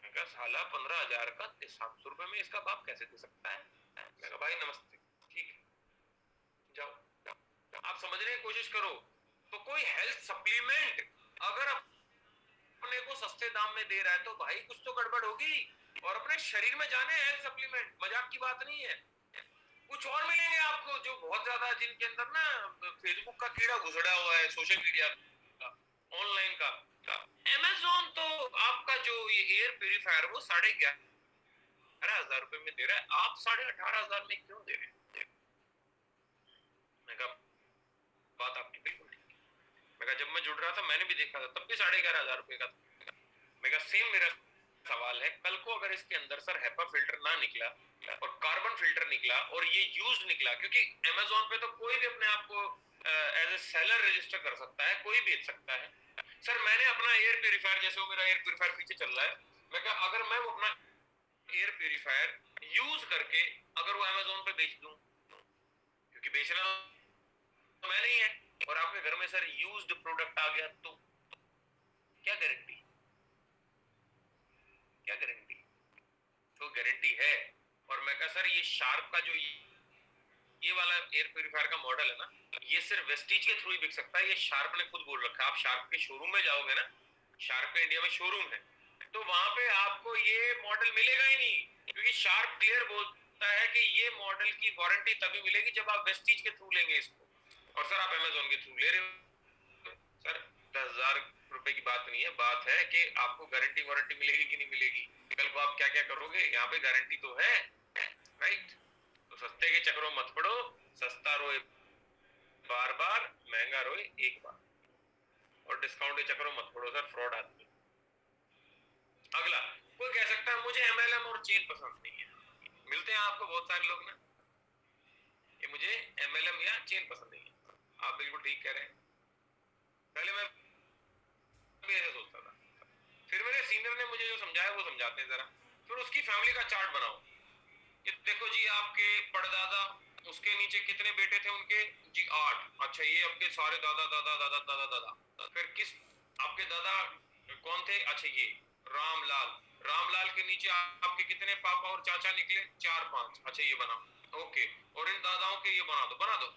मैं कहा साला 15,000 का 700 रुपए में इसका बाप कैसे दे सकता है? मैं कहा भाई नमस्ते, ठीक है जाओ। आप समझने की कोशिश करो। तो कोई हेल्थ सप्लीमेंट अगर अपने को सस्ते दाम में दे रहा है तो भाई कुछ तो गड़बड़ होगी। और अपने शरीर में जाने हेल्थ सप्लीमेंट, मजाक की बात नहीं है। कुछ और मिलेंगे आपको जो बहुत ज्यादा, जिनके अंदर ना फेसबुक का कीड़ा घुसड़ा हुआ है, सोशल मीडिया का, ऑनलाइन का। अमेज़न तो आपका जो ये एयर प्यूरिफायर वो 11,500 रुपए में दे रहा है, आप 18,500 में क्यों दे रहे हैं? मैं कहा बात आपकी बिल्कुल ठीक है। मैं कहा जब मैं जुड़ रहा था मैंने भी देखा था, तब भी 11,500 रुपए का था। मैं कहा सेम मेरा सवाल है, कल को अगर इसके अंदर सर हेपा फिल्टर ना निकला और कार्बन फिल्टर निकला और ये यूज निकला, क्योंकि अमेज़न पे तो कोई भी अपने आप को एज ए सेलर रजिस्टर कर सकता है, कोई बेच सकता है। सर मैंने अपना एयर प्यूरिफायर, जैसे वो मेरा एयर प्यूरिफायर पीछे चल रहा है, मैं कहा अगर मैं वो अपना एयर प्यूरिफायर यूज करके अगर वो अमेज़न पे बेच दूं, क्योंकि बेचना तो मैं नहीं है, और आपके घर में सर यूज्ड प्रोडक्ट आ गया तो क्या गारंटी? क्या गारंटी? तो गारंटी है। और मैं कहा सर ये शार्प का जो ये वाला एयर प्यूरिफायर का मॉडल है ना, ये सिर्फ वेस्टीज के थ्रू ही बिक सकता है। ये शार्प ने खुद बोल रखा है, आप शार्प के शोरूम में जाओगे ना, शार्प के इंडिया में शोरूम है, तो वहां पे आपको ये मॉडल मिलेगा ही नहीं, क्योंकि शार्प क्लियर बोलता है कि ये मॉडल की वारंटी तभी मिलेगी जब आप वेस्टीज के थ्रू लेंगे इसको। और सर आप अमेज़न के थ्रू ले रहे हो। सर 10,000 रुपए की बात नहीं है, बात है कि आपको गारंटी वारंटी मिलेगी कि नहीं मिलेगी, कल को आप क्या क्या करोगे। यहाँ पे गारंटी तो है, राइट? तो सस्ते के चक्करों मत पड़ो, सस्ता रोए बार बार, महंगा रोए एक बार, और डिस्काउंट के चक्करों मत पड़ो सर, फ्रॉड आदमी। अगला, कोई कह सकता है मुझे एमएलएम और चेन पसंद नहीं है। मिलते हैं आपको बहुत सारे लोग ना कि मुझे एमएलएम या चेन पसंद नहीं है। आप बिल्कुल ठीक कह रहे हैं, पहले मैं भी ऐसे सोचता था, फिर मेरे सीनियर ने मुझे जो समझाया वो समझाते हैं जरा। फिर उसकी फैमिली का चार्ट बनाओ, ये देखो जी आपके परदादा, उसके नीचे कितने बेटे थे उनके जी 8, अच्छा ये आपके सारे दादा दादा दादा दादा दादा, फिर किस आपके दादा कौन थे, अच्छा ये रामलाल, रामलाल के नीचे आपके कितने पापा और चाचा निकले, 4-5, अच्छा ये बना, ओके, और इन दादाओं के ये बना दो, बना दो।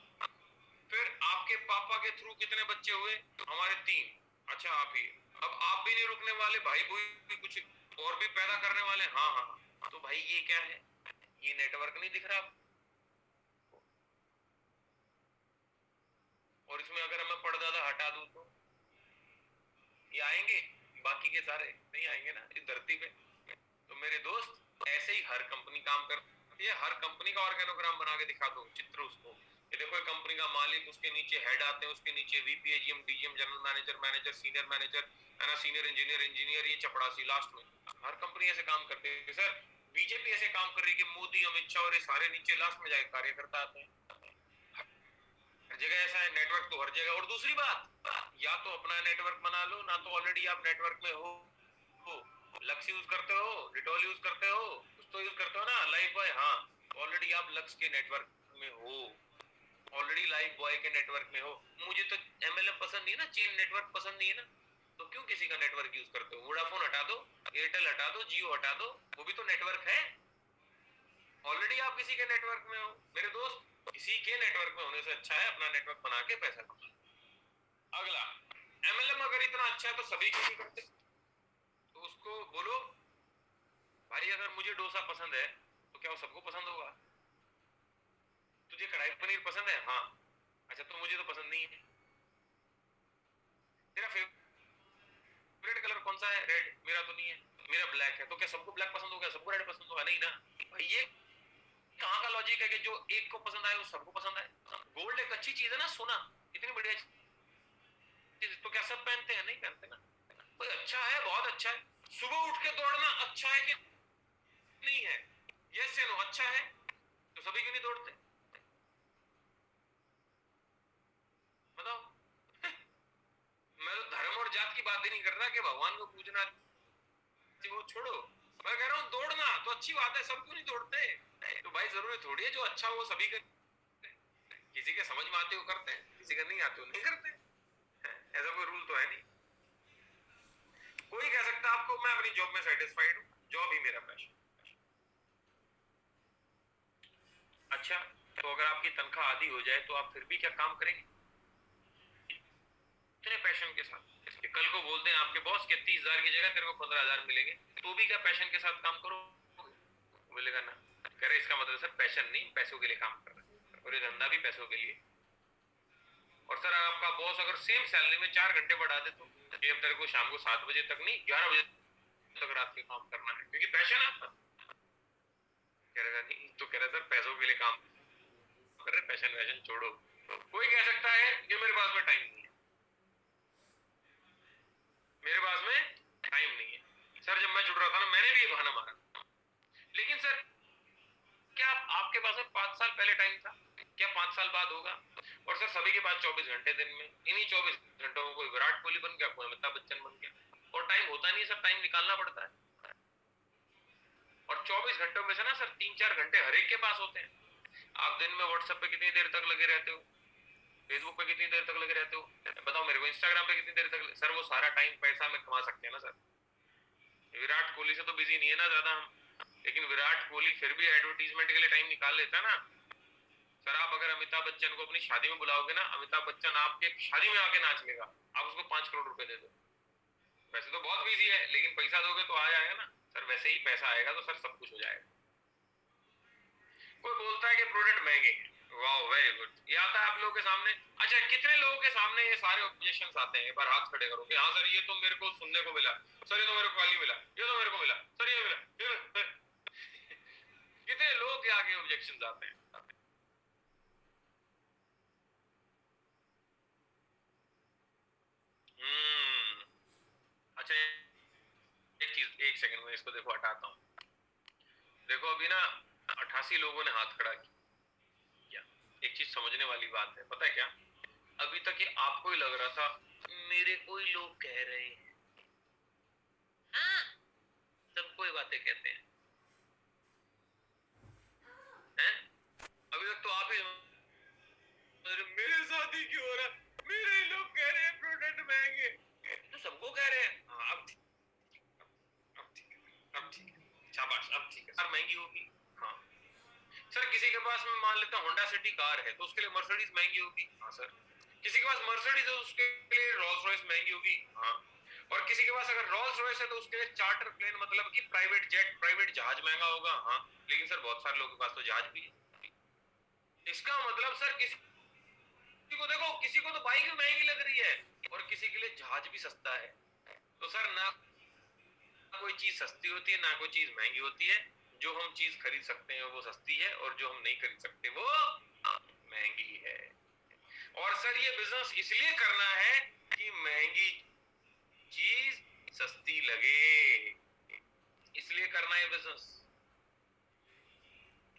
फिर आपके पापा के थ्रू कितने बच्चे हुए, हमारे 3, अच्छा आप ही, अब आप भी नहीं रुकने वाले, भाई भी कुछ और भी पैदा करने वाले, हाँ हाँ, तो भाई ये क्या है, ये नेटवर्क नहीं दिख रहा आपको? और इसमें अगर मैं परदादा हटा दूं तो ये आएंगे, बाकी के सारे नहीं आएंगे ना इस धरती पे। तो मेरे दोस्त ऐसे ही हर कंपनी काम करती है, हर कंपनी का ऑर्गेनोग्राम बना के दिखा दो, चित्र उसको, ये देखो कंपनी का मालिक, उसके नीचे हेड आते हैं, उसके नीचे VP, AGM, DGM, general manager, manager, senior manager, है ना, सीनियर इंजीनियर, इंजीनियर, ये चपड़ासी लास्ट में। हर कंपनी ऐसे काम करती है सर। बीजेपी ऐसे काम कर रही है कि मोदी, अमित शाह और ये सारे नीचे लास्ट में जाके कार्यकर्ता आते हैं। हर जगह ऐसा है, नेटवर्क तो हर जगह। और दूसरी बात, या तो अपना नेटवर्क बना लो, ना तो ऑलरेडी आप नेटवर्क में हो। लक्स यूज करते हो, डिटॉल यूज करते हो, कुछ तो यूज करते हो ना, लाइफ बॉय, हाँ, ऑलरेडी आप लक्स के नेटवर्क में हो, ऑलरेडी लाइफ बॉय के नेटवर्क में हो। मुझे तो एमएलएम पसंद नहीं है ना, चेन नेटवर्क पसंद नहीं है ना, तो क्यों किसी का नेटवर्क यूज करते हो? वोडाफोन हटा दो, एयरटेल हटा दो, जियो हटा दो, वो भी तो नेटवर्क है। ऑलरेडी आप किसी के नेटवर्क में हो मेरे दोस्त। किसी के नेटवर्क में होने से अच्छा है अपना नेटवर्क बना के पैसा कमाओ। अगला, एमएलएम अगर इतना अच्छा है तो सभी क्यों नहीं करते? तो उसको बोलो भाई अगर मुझे डोसा पसंद है तो क्या वो सबको पसंद होगा? तुझे कढ़ाई पनीर पसंद है? हाँ। अच्छा तो मुझे तो पसंद नहीं है। तेरा फेवरेट कलर कौन सा है? रेड। मेरा तो नहीं है, मेरा ब्लैक है। तो क्या सबको ब्लैक पसंद होगा, सबको रेड पसंद होगा? नहीं ना भाई। ये कहाँ का लॉजिक है कि जो एक को पसंद आए वो सबको पसंद आए? गोल्ड एक अच्छी चीज है ना, सोना इतनी बढ़िया चीज, तो क्या सब पहनते हैं? नहीं पहनते ना। कोई अच्छा है, बहुत अच्छा है। सुबह उठ के दौड़ना अच्छा है कि नहीं है? यस या नो? अच्छा है तो सभी क्यों नहीं दौड़ते? बताओ। मैं तो धर्म और जात की बात ही नहीं कर रहा कि भगवान को पूजना, वो छोड़ो। मैं कह रहा हूँ दौड़ना तो अच्छी बात है, सब क्यों नहीं दौड़ते? तो भाई जरूरी थोड़ी है जो अच्छा वो सभी कर, किसी के समझ में आते हो करते हैं, किसी का नहीं आते हो नहीं करते। ऐसा कोई रूल तो है नहीं। कोई कह सकता है आपको मैं अपनी जॉब में सेटिस्फाइड हूँ, जॉब ही मेरा पैशन। अच्छा तो अगर आपकी तनख्वाह आधी हो जाए तो आप फिर भी क्या काम करेंगे इतने पैशन के साथ? कल को बोलते हैं आपके बॉस के 30,000 की जगह तेरे को 15,000 मिलेंगे, तो भी क्या पैशन के साथ काम करो? बोलेगा ना। कह रहे इसका मतलब सर पैशन नहीं, पैसों के लिए काम कर रहे हैं, और ये धंधा भी पैसों के लिए। और सर आपका बॉस अगर सेम सैलरी में 4 घंटे बढ़ा दे तो ये तेरे को शाम को 7 बजे तक नहीं 11 बजे तक रात के काम करना है क्योंकि पैशन है आपका। कह रहा नहीं, तो कह रहा सर पैसों के लिए काम कर रहे, पैशन वैशन छोड़ो। कोई कह सकता है कि मेरे पास में टाइम नहीं है, मेरे पास में टाइम नहीं है। सर जब मैं जुड़ रहा था ना मैंने भी ये बहाना मारा, लेकिन सर क्या आपके पास में 5 साल पहले टाइम था? क्या 5 साल बाद होगा? और सर सभी के पास 24 घंटे दिन में, इन्हीं 24 घंटों में कोई विराट कोहली बन गया, कोई अमिताभ बच्चन बन गया, और टाइम होता नहीं सर, टाइम निकालना पड़ता है। और 24 घंटों में से ना सर 3-4 घंटे हर एक के पास होते हैं। आप दिन में व्हाट्सएप पे कितनी देर तक लगे रहते हो, फेसबुक पे कितनी देर तक लगे रहते हो, बताओ मेरे को, इंस्टाग्राम पे कितनी देर तक? सर वो सारा टाइम पैसा में कमा सकते हैं ना सर। विराट कोहली से तो बिजी नहीं है ना ज्यादा हम, लेकिन विराट कोहली फिर भी एडवर्टीजमेंट के लिए टाइम निकाल लेता है ना। सर आप अगर अमिताभ बच्चन को अपनी शादी में बुलाओगे ना, अमिताभ बच्चन आपके शादी में आके नाच लेगा, आप उसको 5 करोड़ रुपए दे दो। वैसे तो बहुत बिजी है लेकिन पैसा दोगे तो आ जाएगा ना सर। वैसे ही पैसा आएगा तो सर सब कुछ हो जाएगा। कोई बोलता है कि प्रोडक्ट महंगे हैं, वाह वेरी गुड, ये आता है आप लोगों के सामने। अच्छा कितने लोगों के सामने ये सारे ऑब्जेक्शंस आते हैं? एक बार हाथ खड़े करो कि हाँ सर ये तो मेरे को सुनने को मिला, सर ये तो मेरे को कल ही मिला, ये तो मेरे को मिला, सर ये मिला, कितने लोग के आगे ऑब्जेक्शंस आते हैं? अच्छा एक चीज, एक सेकंड में इसको देखो हटाता हूँ। देखो अभी ना 88 लोगों ने हाथ खड़ा किया। एक चीज समझने वाली बात है, पता है क्या? अभी तक ये आपको ही लग रहा था मेरे को ही लोग कह रहे हैं, हाँ सबको ही बातें कहते हैं? अभी तक तो आप ही मेरे साथ ही क्यों हो रहा, मेरे ही लोग कह रहे हैं प्रोडक्ट महंगे, तो सबको कह रहे हैं। हाँ अब ठीक है, अब ठीक है, शाबाश अब ठीक है सर, महंगी होगी। हाँ सर किसी के पास में मान लेता होंडा सिटी कार है तो उसके लिए मर्सिडीज महंगी होगी। हाँ सर किसी के पास मर्सिडीज है उसके लिए रोल्स रॉयस महंगी होगी। हाँ और किसी के पास अगर रोल्स रॉयस है तो उसके लिए चार्टर प्लेन मतलब कि प्राइवेट जेट, प्राइवेट जहाज महंगा होगा। हाँ लेकिन सर बहुत सारे लोगों के पास तो जहाज भी है। इसका मतलब सर किसी को देखो, किसी को तो बाइक भी महंगी लग रही है और किसी के लिए जहाज भी सस्ता है। तो सर ना कोई चीज सस्ती होती है ना कोई चीज महंगी होती है। जो हम चीज खरीद सकते हैं वो सस्ती है और जो हम नहीं खरीद सकते वो महंगी है। और सर ये बिजनेस इसलिए करना है कि महंगी चीज सस्ती लगे, इसलिए करना है बिजनेस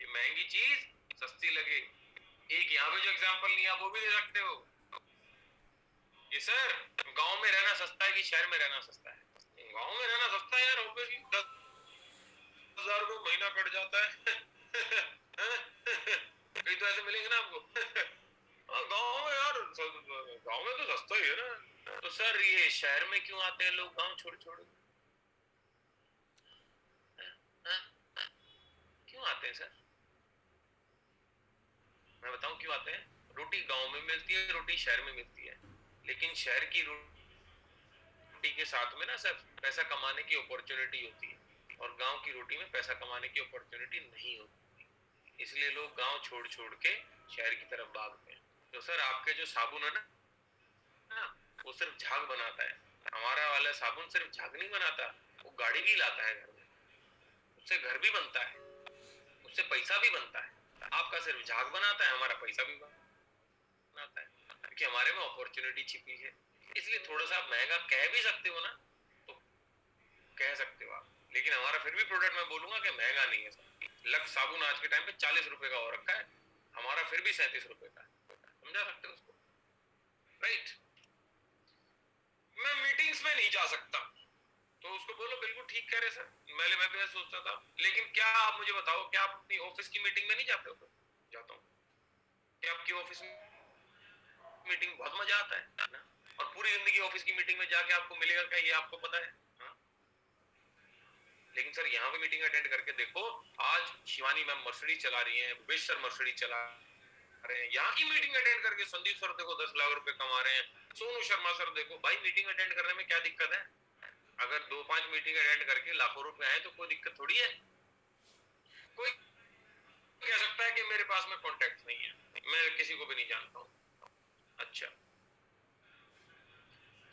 कि महंगी चीज सस्ती लगे। एक यहाँ पे जो एग्जांपल लिया वो भी दे सकते हो कि सर गांव में रहना सस्ता है कि शहर में रहना सस्ता है? गांव में रहना सस्ता है यार, ऑब्वियसली 10,000 रुपये महीना कट जाता है। कहीं तो ऐसे मिलेंगे ना आपको। गाँव में यार, गाँव में तो सस्ता ही है ना। तो सर ये शहर में क्यों आते हैं लोग गाँव छोड़ छोड़? हाँ? क्यों आते हैं सर? मैं बताऊं क्यों आते हैं। रोटी गांव में मिलती है, रोटी शहर में मिलती है, लेकिन शहर की रोटी के साथ में ना सर पैसा कमाने की अपॉर्चुनिटी होती है, और गांव की रोटी में पैसा कमाने की अपॉर्चुनिटी नहीं होती, इसलिए लोग गांव छोड़ छोड़ के शहर की तरफ भागते हैं। तो सर आपके जो साबुन है ना, वो सिर्फ झाग बनाता है। हमारा वाला साबुन सिर्फ झाग नहीं बनाता, वो गाड़ी भी लाता है घर में, उससे घर भी बनता है, उससे पैसा भी बनता है। आपका सिर्फ झाग बनाता है, हमारा पैसा भी बनाता है, क्योंकि हमारे में अपॉर्चुनिटी छिपी है। इसलिए थोड़ा सा आप महंगा कह भी सकते हो ना, तो कह सकते हो आप, लेकिन हमारा फिर भी प्रोडक्ट मैं बोलूंगा कि महंगा नहीं है सर। लक्स साबुन आज के टाइम पे 40 रुपए का हो रखा है, हमारा फिर भी 37 रुपए का है। समझा सकते हो उसको, राइट? मैं मीटिंग्स में नहीं जा सकता, तो उसको बोलो बिल्कुल ठीक कह रहे सर, मैं भी सोचता था, लेकिन क्या आप मुझे बताओ, क्या आप अपनी ऑफिस की मीटिंग में नहीं जाते हो? जाता हूँ। क्या आपकी ऑफिस मीटिंग बहुत मजा आता है ना, और पूरी जिंदगी ऑफिस की मीटिंग में जाके आपको मिलेगा क्या, ये आपको पता है? हाँ? लेकिन सर यहाँ पे मीटिंग अटेंड करके देखो, आज शिवानी मैम मर्सिडीज चला रही हैं, भूपेश सर मर्सिडीज चला रहे हैं, यहाँ की मीटिंग अटेंड करके संदीप सर देखो 10 लाख रुपए कमा रहे हैं, सोनू शर्मा सर देखो। भाई मीटिंग अटेंड करने में क्या दिक्कत है? अगर 2-5 मीटिंग अटेंड करके लाखों रुपए आए तो कोई दिक्कत थोड़ी है। कोई कह सकता है कि मेरे पास में कॉन्टेक्ट नहीं है, मैं किसी को भी नहीं जानता हूँ। अच्छा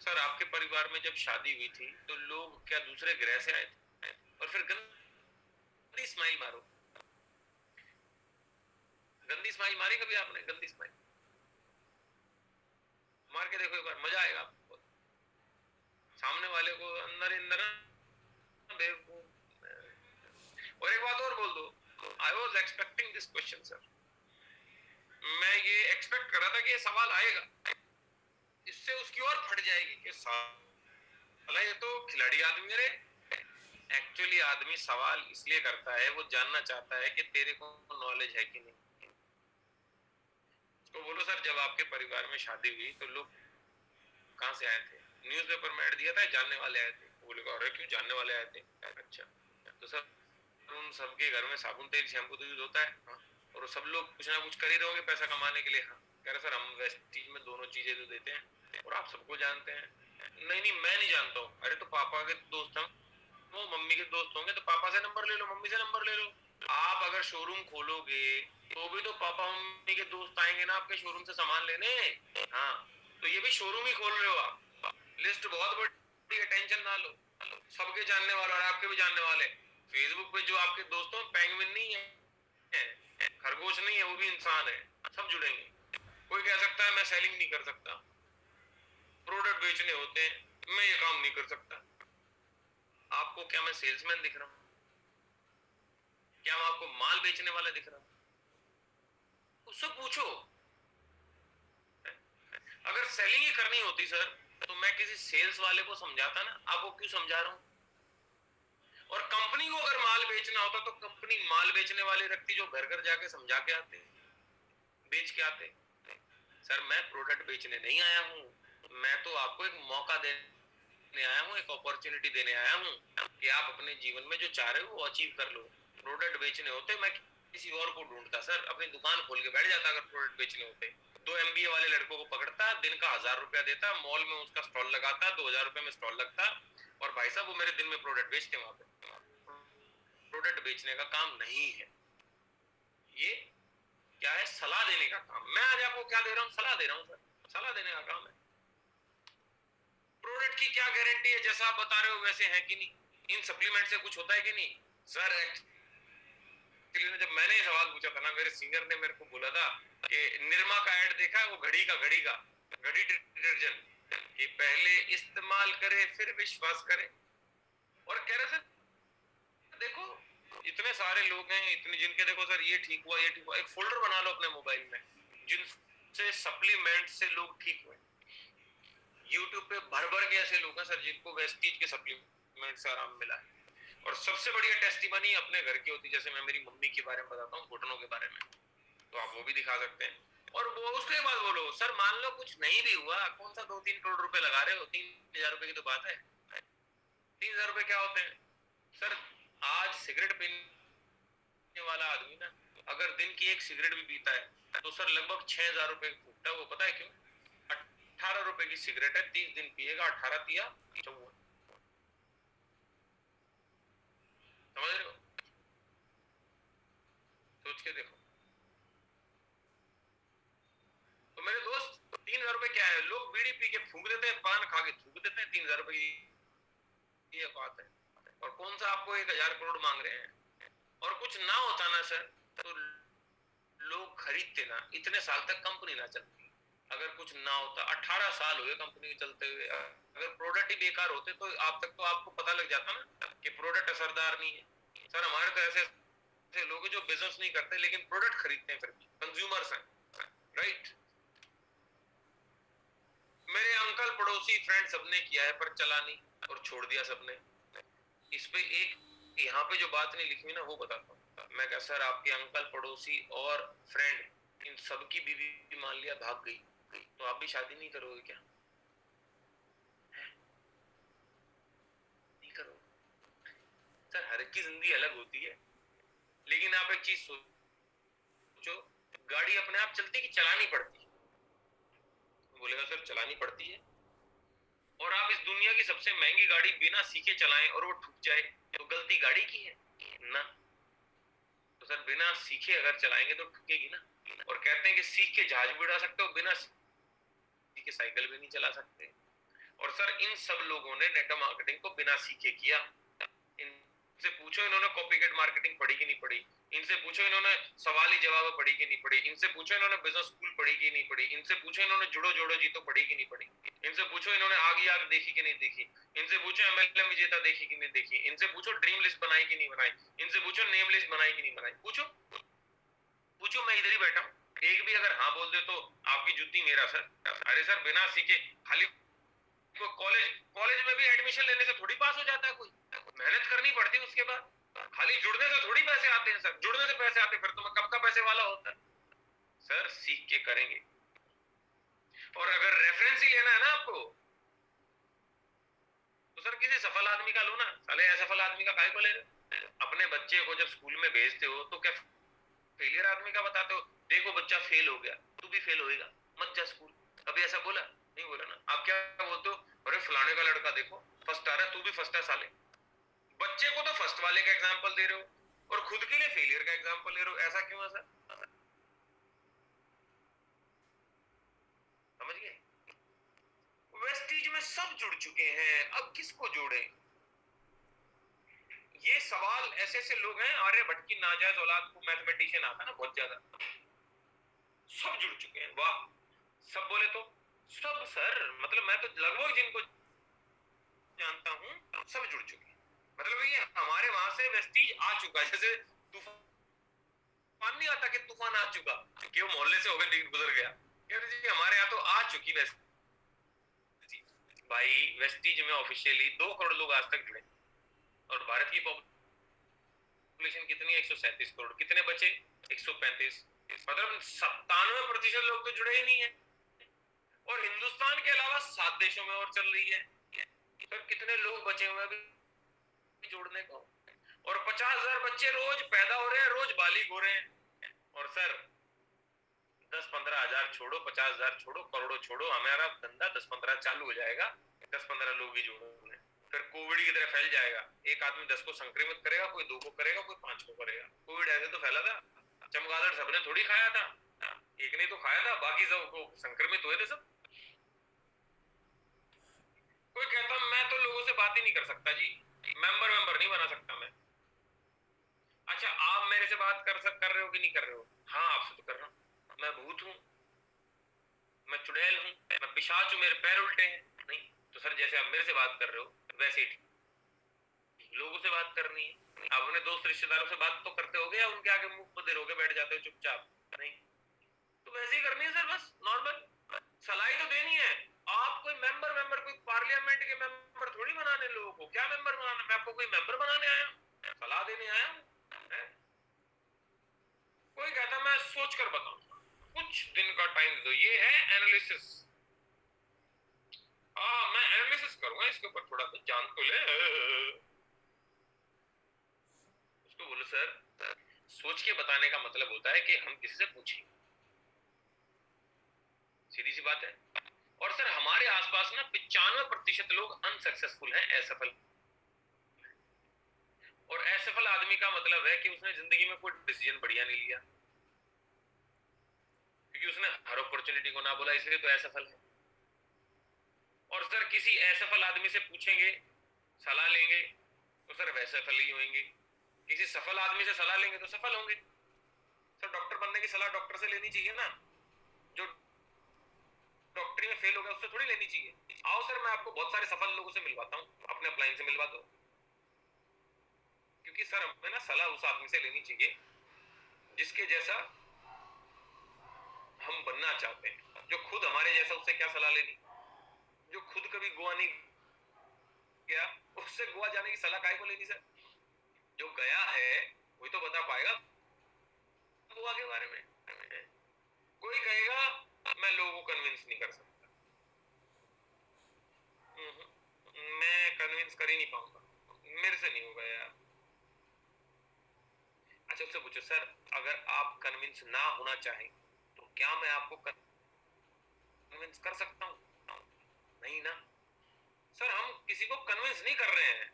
सर, आपके परिवार में जब शादी हुई थी तो लोग क्या दूसरे ग्रह से आए थे? और फिर गंदी स्माइल मारो, गंदी स्माइल मारी कभी आपने? गंदी स्माइल मार के देखो एक बार, मजा आएगा आपको। सामने वाले को अंदर अंदर बेवकूफ। और एक बात और बोल दो, I was expecting this question sir, मैं ये एक्सपेक्ट कर रहा था कि ये सवाल आएगा, इससे उसकी और फट जाएगी कि साला ये तो खिलाड़ी आदमी है रे। एक्चुअली आदमी सवाल इसलिए करता है, वो जानना चाहता है कि तेरे को नॉलेज है कि नहीं। तो बोलो सर, जब आपके परिवार में शादी हुई तो लोग कहाँ से आए थे? न्यूज़पेपर में ऐड दिया था, जानने वाले आए थे। बोले अरे क्यों जानने वाले आए थे? अच्छा, तो सर उन सबके घर में साबुन तेल शैम्पू तो यूज होता है। हाँ। और सब लोग कुछ ना कुछ कर ही रहोगे पैसा कमाने के लिए। हाँ। कह रहे सर हम वेस्टीज में दोनों चीजें तो देते हैं, और आप सबको जानते हैं। नहीं नहीं, मैं नहीं जानता हूँ। अरे तो पापा के दोस्त हम, वो मम्मी के दोस्त होंगे तो पापा से नंबर ले लो, मम्मी से नंबर ले लो। आप अगर शोरूम खोलोगे तो भी तो पापा मम्मी के दोस्त आएंगे ना आपके शोरूम से सामान लेने। हाँ, तो ये भी शोरूम ही खोल रहे हो आप। लिस्ट बहुत बड़ी है, टेंशन ना लो। सबके जानने वाले और आपके भी जानने वाले। फेसबुक पे जो आपके दोस्तों, पेंगुइन नहीं है, खरगोश नहीं है, वो भी इंसान है, सब जुड़ेंगे। कोई कह सकता है मैं सेलिंग नहीं कर सकता, प्रोडक्ट बेचने होते हैं, मैं ये काम नहीं कर सकता। आपको क्या मैं सेल्समैन दिख रहा हूँ? क्या मैं आपको माल बेचने वाला दिख रहा हूँ? उससे पूछो। अगर सेलिंग ही करनी होती सर, तो मैं किसी सेल्स वाले को समझाता ना, आपको क्यों समझा रहा हूँ। और कंपनी को अगर माल बेचना होता तो कंपनी माल बेचने वाले रखती, जो घर घर जाके समझा के आते, बेच के आते। सर मैं प्रोडक्ट बेचने नहीं आया हूँ, मैं तो आपको एक मौका देने आया हूँ, एक अपॉर्चुनिटी देने आया हूँ कि आप अपने जीवन में जो चाह रहे हो वो अचीव कर लो। प्रोडक्ट बेचने होते मैं किसी और को ढूंढता सर, अपनी दुकान खोल के बैठ जाता। अगर प्रोडक्ट बेचने होते, 2 MBA वाले लड़कों को पकड़ता, दिन का 1000 रुपया देता, मॉल में उसका स्टॉल लगाता, 2000 रुपए में स्टॉल लगता, और भाई साहब वो मेरे दिन में प्रोडक्ट बेचते वहां पे। प्रोडक्ट बेचने का काम नहीं है ये, क्या है, सलाह देने का काम। मैं आज आपको क्या दे रहा हूँ? सलाह दे रहा हूँ सर, सलाह देने का काम है। प्रोडक्ट की क्या गारंटी है, जैसा आप बता रहे हो वैसे है कि नहीं? इन सप्लीमेंट से कुछ होता है कि नहीं? सर एक्चुअली जब मैंने सवाल पूछा था ना, मेरे सीनियर ने मेरे को बोला था कि निरमा का ऐड देखा है, वो घड़ी डिटर्जेंट, कि पहले इस्तेमाल करे फिर विश्वास करे। और कह रहे सर देखो, इतने सारे लोग हैं, इतने जिनके देखो सर ये ठीक हुआ, ये ठीक हुआ। एक फोल्डर बना लो अपने मोबाइल में जिनसे सप्लीमेंट से लोग ठीक हुए। यूट्यूब पे भर भर के ऐसे लोग हैं सर जिनको वेस्टीज के सप्लीमेंट से आराम मिला है। और सबसे बढ़िया टेस्टिमनी अपने घर की होती है। जैसे मैं मेरी मम्मी के बारे में बताता हूँ, घुटनों के बारे में, तो आप वो भी दिखा सकते हैं। और वो उसके बाद बोलो सर मान लो कुछ नहीं भी हुआ, कौन सा 2-3 करोड़ रुपए लगा रहे हो, 3,000 रुपए की तो बात है। 3,000 रुपए क्या होते हैं सर? आज सिगरेट पीने वाला आदमी ना अगर दिन की एक सिगरेट भी पीता है तो सर लगभग 6,000 रुपए फूकता है। वो पता है क्यों? 18 रुपए की सिगरेट है, 30 दिन पिएगा, 18 तिया 54। समझ रहे हो? सोच के देखो। तो मेरे दोस्त 3,000 रुपए क्या है? लोग बीड़ी पी के फूक देते हैं, पान खा के थूक देते हैं। 3,000 रुपए की ये बात है। और कौन सा आपको 1,000 करोड़ मांग रहे हैं? और कुछ ना होता ना सर तो लोग खरीदते ना, इतने साल तक कंपनी ना चलती। अगर कुछ ना होता, 18 साल हुए कंपनी के चलते हुए, अगर प्रोडक्ट ही बेकार होते तो आप तक तो आपको पता लग जाता ना कि प्रोडक्ट असरदार नहीं है। सर हमारे तो ऐसे लोग जो बिजनेस नहीं करते लेकिन प्रोडक्ट खरीदते हैं, फिर भी कंज्यूमर्स हैं, राइट? मेरे अंकल पड़ोसी फ्रेंड सबने किया है पर चला नहीं और छोड़ दिया सबने। इस पे एक यहाँ पे जो बात नहीं लिखी ना वो बताता हूँ मैं। क्या सर आपके अंकल पड़ोसी और फ्रेंड इन सबकी बीवी मान लिया भाग गई तो आप भी शादी नहीं करोगे क्या? नहीं करोगे सर? हर एक की जिंदगी अलग होती है, लेकिन आप एक चीज सोचो, गाड़ी अपने आप चलती कि चलानी पड़ती? बोलेगा सर चलानी पड़ती है। और आप इस दुनिया की सबसे महंगी गाड़ी बिना सीखे चलाएं और वो ठुक जाए तो गलती गाड़ी की है ना? तो सर बिना सीखे अगर चलाएंगे तो ठुकेगी ना। और कहते हैं कि सीख के जहाज भी उड़ा सकते हो, बिना सीखे साइकिल भी नहीं चला सकते। और सर इन सब लोगों ने नेटवर्क मार्केटिंग को बिना सीखे किया। इनसे पूछो इन्होंने कॉपीकैट मार्केटिंग पढ़ी कि नहीं पढ़ी, इनसे पूछो इन्होंने सवाली जवाब पढ़ी कि नहीं पढ़ी, इनसे पूछो इन्होंने बिजनेस स्कूल पढ़ी कि नहीं पढ़ी, इनसे पूछो इन्होंने जुड़ो जोड़ो जी तो पढ़ी कि नहीं पढ़ी, इनसे पूछो इन्होंने आग आग देखी कि नहीं देखी, इनसे पूछो एमएलएम विजेता देखी कि नहीं देखी, इनसे पूछो ड्रीम लिस्ट बनाई कि नहीं बनाई, इनसे पूछो नेम लिस्ट बनाई कि नहीं बनाई। पूछो पूछो, मैं इधर ही बैठा हूँ। एक भी अगर हाँ बोल दे तो आपकी जुत्ती मेरा सर। अरे सर बिना सीखे खाली कॉलेज कॉलेज में भी एडमिशन लेने से थोड़ी पास हो जाता है कोई? मेहनत करनी पड़ती है उसके बाद। खाली जुड़ने से थोड़ी पैसे आते हैं सर, जुड़ने से पैसे आते फिर तो मैं कब का पैसे वाला होता है। सर सीख के करेंगे। और अगर रेफरेंस ही लेना है ना आपको तो सर किसी सफल आदमी का लो ना, साले असफल आदमी का काहे को ले रहे? अपने बच्चे को जब स्कूल में भेजते हो तो क्या फेलियर आदमी का बताते हो? देखो बच्चा फेल हो गया, तू भी फेल होएगा, मत जा स्कूल। अभी ऐसा बोला नहीं? बोला ना। आप क्या बोलते हो? अरे फलाने का लड़का देखो फर्स्ट आ रहा है, तू भी फर्स्ट है साले। बच्चे को तो फर्स्ट वाले का एग्जांपल दे रहे हो और खुद के लिए फेलियर का एग्जांपल ले रहे हो। ऐसा क्यों है सर? समझ गए? वेस्टीज में सब जुड़ चुके हैं, अब किसको जोड़े? ये सवाल ऐसे ऐसे लोग हैं, आर्यभट्ट की नाजायज औलाद को मैथमेटिशियन आता ना बहुत ज्यादा। सब जुड़ चुके हैं, वाह। सब बोले तो सब सर, मतलब मैं तो लगभग जिनको जानता हूं सब जुड़ चुके हैं। मतलब ये हमारे वहां से वेस्टीज आ चुका है। जैसे तूफान नहीं आता कि तूफान आ चुका कि वो मोहल्ले से होकर गुजर गया, यार जी हमारे यहाँ तो आ चुकी वेस्टीज। भाई वेस्टीज में ऑफिशियली 2 करोड़ लोग आज तक जुड़े और भारत की पॉपुलेशन कितनी है? 137 करोड़। कितने बचे? 135। मतलब 97% लोग तो जुड़े ही नहीं है। और हिंदुस्तान के अलावा 7 देशों में और चल रही है। तो कितने लोग बचे हुए अभी जोड़ने को? और 50,000 बच्चे रोज पैदा हो रहे हैं, रोज बालिग हो रहे हैं। और सर 10-15 हजार छोड़ो, 50,000 छोड़ो, करोड़ों छोड़ो, हमारा धंधा 10-15 चालू हो जाएगा। 10-15 लोग भी जोड़ो, फिर कोविड की तरह फैल जाएगा। एक आदमी 10 को संक्रमित करेगा, कोई 2 को करेगा, कोई 5 को करेगा। कोविड ऐसे तो फैला था, चमगादड़ सबने थोड़ी खाया था, एक ने तो खाया था, बाकी सब को संक्रमित हुए थे सब। कोई कहता मैं तो लोगों से बात ही नहीं कर सकता जी, मेंबर नहीं बना सकता मैं। अच्छा आप मेरे से बात कर रहे हो कि नहीं कर रहे हो? हाँ आपसे तो कर रहा हूं। मैं भूत हूं, मैं चुड़ैल हूं, मैं पिशाच हूं, मेरे पैर उल्टे हैं? नहीं। तो सर जैसे आप मेरे से बात कर रहे हो वैसे ही लोगों से बात करनी है। आप अपने दोस्त रिश्तेदारों से बात तो करते होगे या उनके आगे मुंह बंद होके बैठ जाते हो चुपचाप? नहीं। तो वैसे ही करनी है सर, बस नॉर्मल सलाह तो देनी है। आप कोई मेंबर कोई पार्लियामेंट के मेंबर थोड़ी बनाने लोगों को। क्या मेंबर बनाना? मैं आपको कोई मेंबर बनाने आया हूं? सलाह देने आया हूं? कोई कहता मैं सोच कर बताऊंगा, कुछ दिन का टाइम दो, ये है एनालिसिस। हाँ मैं एनालिसिस करूंगा इसके ऊपर, थोड़ा तो जान तो ले। उसको बोलो सर सोच के बताने का मतलब होता है कि हम किसी से पूछें, सीधी सी बात है। और सर हमारे आसपास ना 95% लोग अनसक्सेसफुल हैं, असफल। और असफल आदमी का मतलब है कि उसने जिंदगी में कोई डिसीजन बढ़िया नहीं लिया, क्योंकि उसने हर अपॉर्चुनिटी को ना बोला, इसलिए तो असफल है। और सर किसी असफल आदमी से पूछेंगे, सलाह लेंगे, तो सर वैसे सफल ही होंगे। किसी सफल आदमी से सलाह लेंगे तो सफल होंगे। सर डॉक्टर बनने की सलाह डॉक्टर से लेनी चाहिए ना, जो डॉक्टरी में फेल हो गया उससे थोड़ी लेनी चाहिए। आओ सर मैं आपको बहुत सारे सफल लोगों से मिलवाता हूँ, अपने अपलाइन से मिलवा दो। क्योंकि सर हमें ना सलाह उस आदमी से लेनी चाहिए जिसके जैसा हम बनना चाहते हैं। जो खुद हमारे जैसा, उससे क्या सलाह लेनी? जो खुद कभी गोवा नहीं गया, उससे गोवा जाने की सलाह काहे को लेनी सर? जो गया है वही तो बता पाएगा गोवा के बारे में। कोई कहेगा मैं लोगों को कन्विंस नहीं कर सकता, मैं कन्विंस कर ही नहीं पाऊंगा, मेरे से नहीं होगा यार। अच्छा उससे पूछो सर अगर आप कन्विंस ना होना चाहें तो क्या मैं आपको कन्विंस कर सकता हूँ? नहीं ना। सर हम किसी को कन्विंस नहीं कर रहे हैं,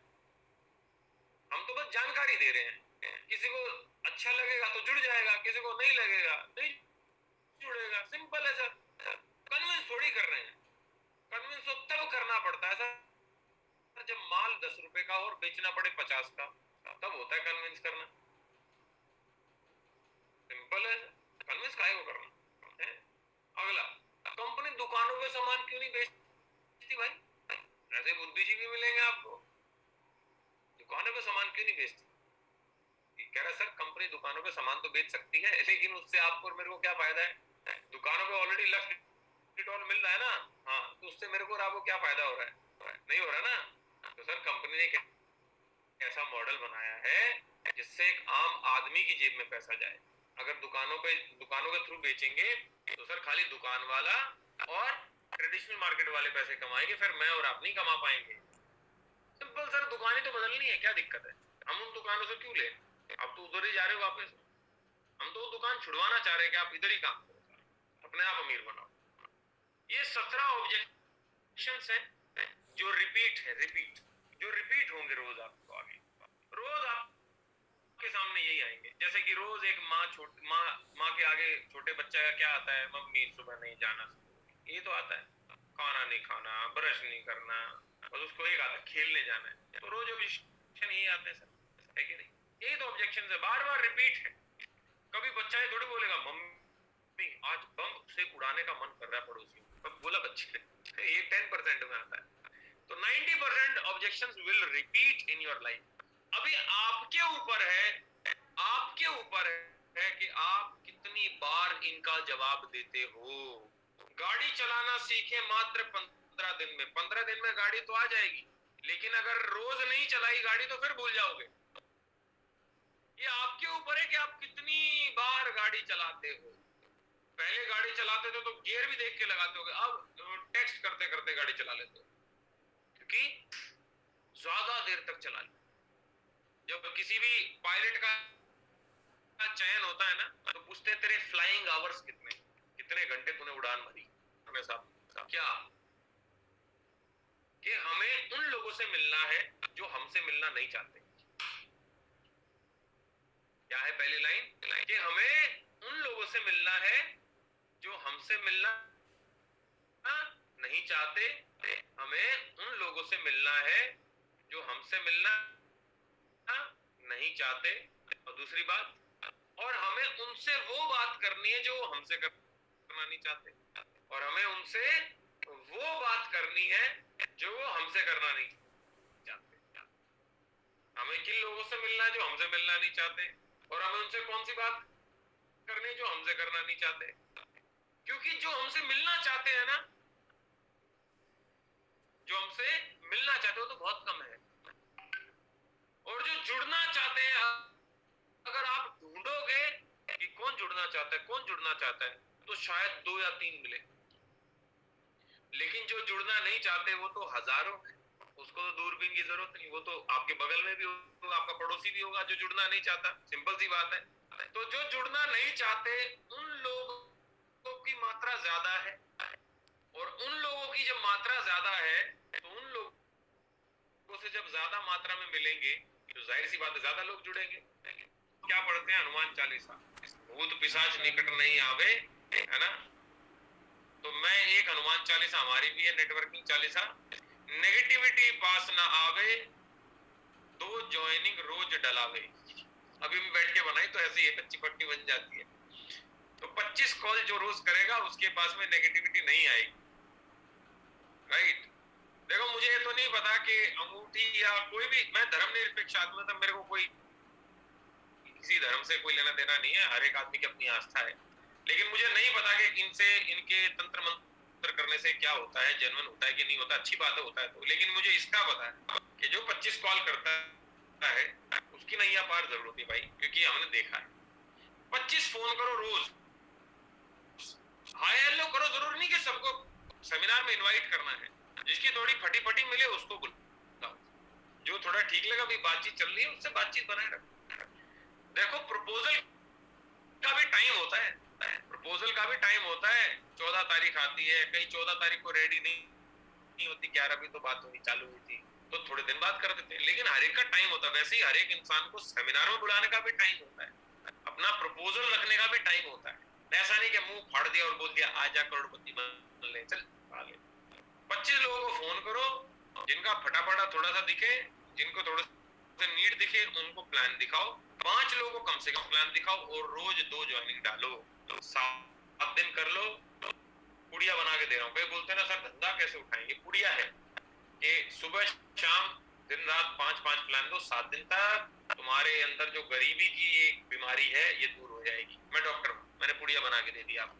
हम तो बस जानकारी दे रहे हैं। किसी को अच्छा लगेगा तो जुड़ जाएगा, किसी को नहीं लगेगा नहीं जुड़ेगा, सिंपल है सर। कन्विंस थोड़ी कर रहे हैं। कन्विंस तो तब करना पड़ता है सर जब माल 10 रुपए का और बेचना पड़े 50 का, तब होता है कन्विंस करना। सिंपल है, कन्विंस काहे को करना है? अगला, कंपनी दुकानों पे सामान क्यों नहीं बेचती भाई? ऐसे बुद्धिजीवी मिलेंगे आपको, दुकानों पे सामान क्यों नहीं बेचती? कह रहा सर कंपनी दुकानों पे सामान तो बेच सकती है, लेकिन उससे आपको और मेरे को क्या फायदा है? दुकानों पे ऑलरेडी लेफ्ट ऑल मिल रहा है ना, हाँ तो उससे मेरे को और आपको क्या फायदा हो रहा है? नहीं हो रहा ना। तो सर कंपनी ने ऐसा मॉडल बनाया है जिससे एक आम आदमी की जेब में पैसा जाए। अगर दुकानों के थ्रू बेचेंगे तो सर खाली दुकान वाला और ट्रेडिशनल मार्केट वाले पैसे कमाएंगे, फिर मैं और आप नहीं कमा पाएंगे। सिंपल सर, दुकानें तो बदलनी है, क्या दिक्कत है? हम उन दुकानों से क्यों ले? आप तो उधर ही जा रहे हो वापस। हम तो वो दुकान छुड़वाना चाह रहे हैं कि आप इधर ही काम करो, अपने आप अमीर बनाओ। ये 17 ऑब्जेक्शंस हैं जो रिपीट है, जो रिपीट होंगे रोज आपको आगे, रोज आपके सामने यही आएंगे। जैसे कि रोज एक माँ के आगे छोटे बच्चा का क्या आता है? मम्मी सुबह नहीं जाना, ये तो आता है। खाना नहीं खाना, ब्रश नहीं करना, और उसको एक आता है खेलने जाना है। तो रोज ऑब्जेक्शन यही आते हैं सर, है कि नहीं? यही तो ऑब्जेक्शन है, बार बार रिपीट है। कभी बच्चा ये थोड़ी बोलेगा मम्मी आज बम से उड़ाने का मन कर रहा है पड़ोसी, कब बोला बच्चे ने? ये 10% में आता है। तो 90% objections will repeat in your life. अभी आपके ऊपर है कि आप कितनी बार इनका जवाब देते हो। गाड़ी चलाना सीखे मात्र 15 दिन में, 15 दिन में गाड़ी तो आ जाएगी, लेकिन अगर रोज नहीं चलाई गाड़ी तो फिर भूल जाओगे। ये आपके ऊपर है कि आप कितनी बार गाड़ी चलाते हो। पहले गाड़ी चलाते थे तो गियर भी देख के लगाते होगे, अब टेक्स्ट करते करते गाड़ी चला लेते हो, क्योंकि ज्यादा देर तक चला ली। जब किसी भी पायलट का चयन होता है ना तो पूछते हैं तेरे फ्लाइंग आवर्स कितने घंटे तूने उड़ान भरी। हमें साहब क्या कि हमें उन लोगों से मिलना है जो हमसे मिलना नहीं चाहते। क्या है पहली लाइन? कि हमें उन लोगों से मिलना है जो हमसे मिलना नहीं चाहते, हमें उन लोगों से मिलना है जो हमसे मिलना नहीं चाहते। और दूसरी बात, और हमें उनसे वो बात करनी है जो हमसे करना नहीं चाहते, और हमें उनसे वो बात करनी है जो वो हमसे करना नहीं चाहते। हमें किन लोगों से मिलना है जो हमसे मिलना नहीं चाहते, और हमें उनसे कौन सी बात करनी है जो हमसे करना नहीं चाहते। क्योंकि जो हमसे मिलना चाहते हैं ना, जो हमसे मिलना चाहते हो तो बहुत कम है, और जो जुड़ना चाहते हैं, अगर आप ढूंढोगे कि कौन जुड़ना चाहता है, कौन जुड़ना चाहता है, तो शायद 2 या 3 मिले, लेकिन जो जुड़ना नहीं चाहते वो तो हजारों हैं। उसको तो दूरबीन की जरूरत नहीं, वो तो आपके बगल में भी होगा, आपका पड़ोसी भी होगा जो जुड़ना नहीं चाहता, सिंपल सी बात है। तो जो जुड़ना नहीं चाहते उन लोगों की मात्रा ज्यादा है, और उन लोगों की जब मात्रा ज्यादा है तो उन लोगों से जब ज्यादा मात्रा में मिलेंगे तो जाहिर सी बात है ज्यादा लोग जुड़ेंगे। क्या पढ़ते हैं हनुमान चालीसा, भूत पिशाच निकट नहीं आवे, है ना। तो मैं एक हनुमान चालीसा हमारी भी है नेटवर्किंग चालीसा, नेगेटिविटी पास ना आवे, 2 ज्वाइनिंग रोज डलावे। अभी मैं बैठ के बनाई तो ऐसे ही कच्ची पट्टी बन जाती है। तो 25 कॉल जो रोज करेगा उसके पास में नेगेटिविटी नहीं आएगी, राइट। देखो मुझे ये तो नहीं पता कि अंगूठी या कोई भी, मैं धर्मनिरपेक्ष आदमी, तो मेरे को कोई किसी धर्म से कोई लेना देना नहीं है, हर एक आदमी की अपनी आस्था है। लेकिन मुझे नहीं पता कि इनसे, इनके तंत्र मंत्र करने से क्या होता है, जेन्युइन होता है कि नहीं होता, अच्छी बात है होता है तो। लेकिन मुझे इसका पता है कि जो 25 कॉल करता है उसकी नैया पार जरूर होती है भाई, क्योंकि हमने देखा है। 25 फोन करो रोज, हाय हेलो करो, जरूर नहीं कि सबको सेमिनार में इनवाइट करना है। जिसकी थोड़ी फटी फटी मिले उसको बुलाओ, जो थोड़ा ठीक लगा, भी बातचीत चल रही है उससे बातचीत बनाए रखो। देखो प्रपोजल का भी टाइम होता है, प्रपोजल का भी टाइम होता है। 14 तारीख आती है, कहीं 14 तारीख को रेडी नहीं होती, 11 भी तो बात होनी चालू हुई थी तो थोड़े दिन बाद कर देते हैं, लेकिन हर एक का टाइम होता है। वैसे ही हर एक इंसान को सेमिनार में बुलाने का भी टाइम होता है, अपना प्रपोजल रखने का भी टाइम होता है। ऐसा नहीं कि मुंह फाड़ दिया और बोल दिया आजा करोड़पति बन ले, चल आगे। 25 लोगों को फोन करो, जिनका फटाफटा थोड़ा सा दिखे, जिनको थोड़ा सा नीड दिखे, उनको प्लान दिखाओ। 5 लोगों को कम से कम प्लान दिखाओ और रोज 2 ज्वाइनिंग डालो, 7 दिन कर लो। पुड़िया बना के दे रहा हूँ। कई बोलते हैं ना सर धंधा कैसे उठाएंगे, पुड़िया है कि सुबह शाम दिन रात 5-5 प्लान दो, 7 दिन तक तुम्हारे अंदर जो गरीबी की एक बीमारी है ये दूर हो जाएगी। मैं डॉक्टर हूं, मैंने पुड़िया बना के दे दिया आपको।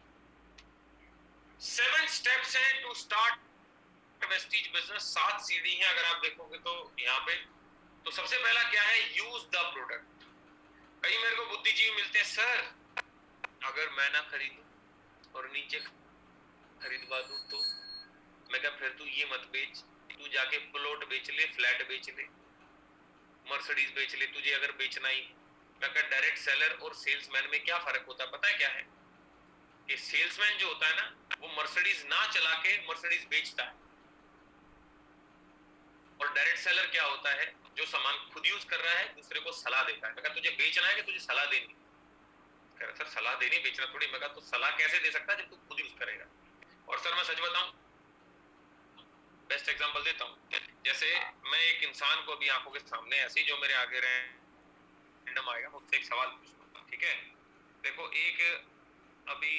7 स्टेप्स हैं टू स्टार्ट वेस्टीज बिजनेस, 7 सीढ़ी हैं अगर आप देखोगे तो यहाँ पे। तो सबसे पहला क्या है, यूज द प्रोडक्ट। कई मेरे को बुद्धिजीवी मिलते हैं, सर अगर मैं ना खरीदूं और नीचे खरीदवा दूं तो। मैं कहा फिर तू ये मत बेच, तू जाके प्लॉट बेच ले, फ्लैट बेच ले, मर्सिडीज बेच ले, तुझे अगर बेचना ही। मैं कहा डायरेक्ट सेलर और सेल्समैन में क्या फर्क होता है पता है क्या है, कि सेल्समैन जो होता है ना वो मर्सिडीज ना चला के मर्सिडीज बेचता है, और डायरेक्ट सेलर क्या होता है, जो सामान खुद यूज कर रहा है दूसरे को सलाह देता है। मैं कहा तुझे बेचना है कि तुझे सलाह देनी? कह रहा सर सलाह देनी, बेचना थोड़ी। मैं कहा तो सलाह कैसे दे सकता है जब तू खुद यूज करेगा। और सर मैं सच बताऊं, बेस्ट एग्जांपल देता हूं। जैसे मैं एक इंसान को अभी आंखों के सामने ऐसे ही जो मेरे आगे रैंडम आएगा, मुझसे एक सवाल पूछूंगा, ठीक है। देखो एक अभी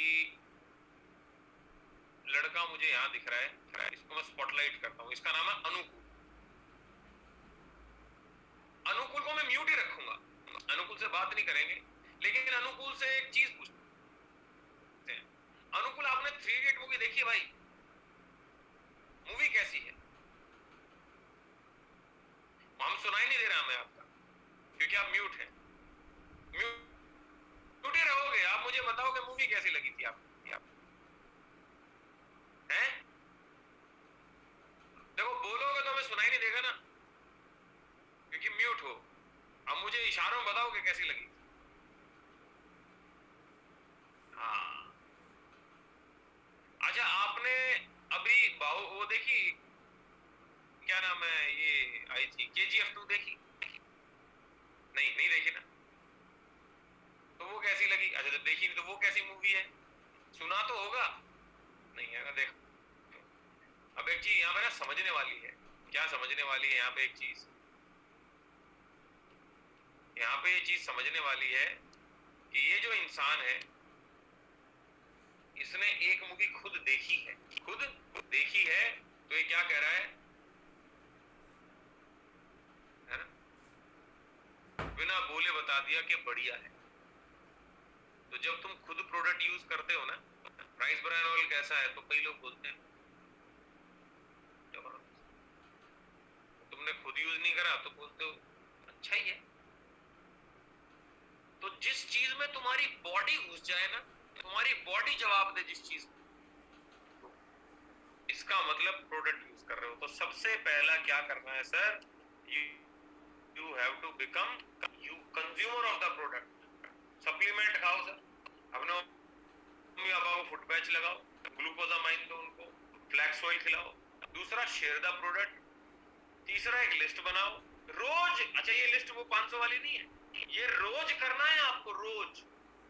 लड़का मुझे यहाँ दिख रहा है, इसको मैं स्पॉटलाइट करता हूँ, इसका नाम है अनुकूल। अनुकूल को मैं म्यूट ही रखूंगा, अनुकूल से बात नहीं करेंगे, लेकिन अनुकूल से एक चीज पूछते हैं। अनुकूल आपने 3 इडियट मूवी देखी है भाई? मूवी कैसी है? हम सुनाई नहीं दे रहा मैं आपका, क्योंकि आप म्यूट हैं। म्यूट ही रहोगे आप, मुझे बताओ कि मूवी कैसी लगी थी आपको? हैं? देखो बोलोगे तो हमें सुनाई नहीं देगा ना, क्योंकि म्यूट हो। अब मुझे इशारों में बताओ कि कैसी लगी। हाँ अच्छा, आपने अभी वो देखी, क्या नाम है ये आई थी, KGF 2 देखी? नहीं नहीं देखी ना, तो वो कैसी लगी? अच्छा जब देखी नहीं तो वो कैसी मूवी है? सुना तो होगा, नहीं है ना। देख अब एक चीज यहाँ पे ना समझने वाली है। क्या समझने वाली है यहाँ पे? एक चीज यहाँ पे, ये चीज समझने वाली है कि ये जो इंसान है इसने एक मूवी खुद देखी है, खुद देखी है, तो ये क्या कह रहा है ना, बिना बोले बता दिया कि बढ़िया है। तो जब तुम खुद प्रोडक्ट यूज करते हो ना, प्राइस ब्रांड ऑयल कैसा है, तो कई लोग बोलते हैं तुमने खुद यूज नहीं करा तो बोलते हो अच्छा ही है। तो जिस चीज में तुम्हारी बॉडी घुस जाए ना, तुम्हारी हमारी बॉडी जवाब दे जिस चीज को, इसका मतलब प्रोडक्ट यूज कर रहे हो। तो सबसे पहला क्या करना है sir, you have to become you consumer of the product. Supplement खाओ सर, अपने मम्मी पापा को फुट पैच लगाओ, ग्लूकोजामाइन दो उनको, फ्लैक्स ऑयल खिलाओ। दूसरा, शेयर द प्रोडक्ट। तीसरा, एक लिस्ट बनाओ रोज। अच्छा, ये लिस्ट वो 500 वाली नहीं है, ये रोज करना है आपको। रोज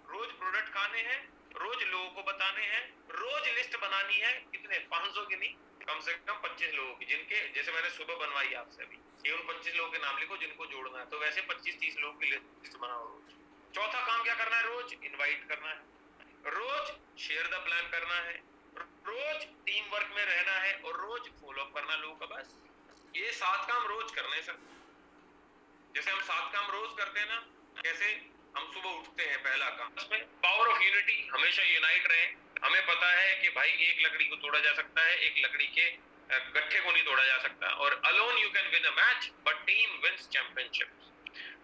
रोज प्रोडक्ट खाने हैं, रोज लोगों को बताने हैं, रोज लिस्ट बनानी है। कितने? 500 की नहीं, कम से कम 25 लोगों की, जिनके जैसे मैंने सुबह बनवाई आपसे अभी, केवल 25 लोगों के नाम लिखो जिनको जोड़ना है। तो वैसे 25-30 लोगों की लिस्ट बनाओ रोज। चौथा काम क्या करना है, रोज इनवाइट करना है, रोज शेयर द प्लान करना है, रोज टीम वर्क में रहना है और रोज फॉलो अप करना लोगों का। बस ये 7 काम रोज करने हैं सर। जैसे हम 7 काम रोज करते हैं ना, कैसे? हम सुबह उठते हैं, पहला काम इसमें पावर ऑफ यूनिटी, हमेशा यूनाइट रहे। हमें पता है कि भाई एक लकड़ी को तोड़ा जा सकता है, एक लकड़ी के गट्ठे को नहीं तोड़ा जा सकता। और alone you can win a match but team wins championship.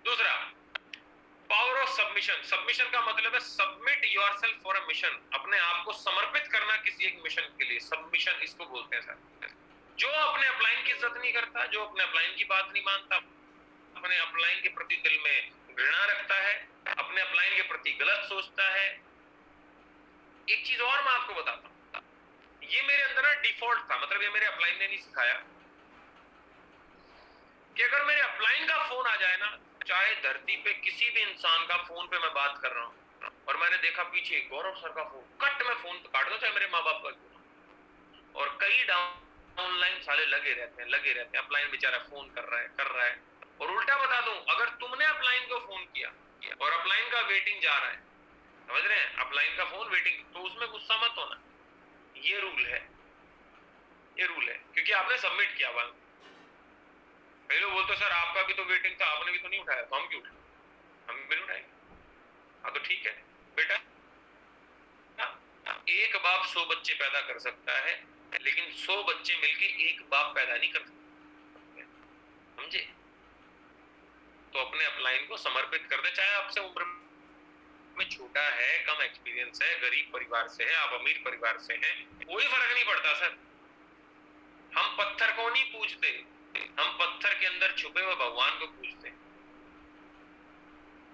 दूसरा, पावर ऑफ सबमिशन। सबमिशन का मतलब है submit yourself for a mission, अपने आप को समर्पित करना किसी एक मिशन के लिए। सबमिशन इसको बोलते हैं सर। जो अपने अपलाइन की इज्जत नहीं करता, जो अपने अपलाइन की बात नहीं मानता, अपने अपलाइन के प्रति दिल में घृणा रखता है, अपने अपलाइन के प्रति गलत सोचता है। एक चीज और मैं आपको बताता हूं, ये मेरे अंदर ना डिफॉल्ट था, मतलब ये मेरे अपलाइन ने नहीं सिखाया, कि अगर मेरे अपलाइन का फोन आ जाए ना, चाहे धरती पे किसी भी इंसान का फोन पे मैं बात कर रहा हूं और मैंने देखा पीछे गौरव सर का फोन, कट में फोन काट दो, चाहे मेरे माँ बाप का। और कई ऑनलाइन साले लगे रहते हैं, अपलाइन बेचारा फोन कर रहा है। और उल्टा बता दूं, अगर तुमने अपलाइन को फोन किया और अपलाइन का वेटिंग जा रहा है, समझ रहे हैं, अपलाइन का फोन वेटिंग, तो उसमें गुस्सा मत होना। ये रूल है, क्योंकि आपने सबमिट किया हुआ। कई लोग बोलते सर आपका भी तो वेटिंग था, आपने भी तो नहीं उठाया, तो हम क्यों उठाए? हम भी उठाएंगे। हाँ तो ठीक है बेटा, एक बाप 100 बच्चे पैदा कर सकता है, लेकिन 100 बच्चे मिलके एक बाप पैदा नहीं कर सकते, समझे? तो अपने अपलाइन को समर्पित कर दे, चाहे आपसे उम्र में छोटा है, कम एक्सपीरियंस है, गरीब परिवार से है, आप अमीर परिवार से हैं, कोई फर्क नहीं पड़ता सर। हम पत्थर को नहीं पूजते, हम पत्थर के अंदर छुपे हुए भगवान को पूजते।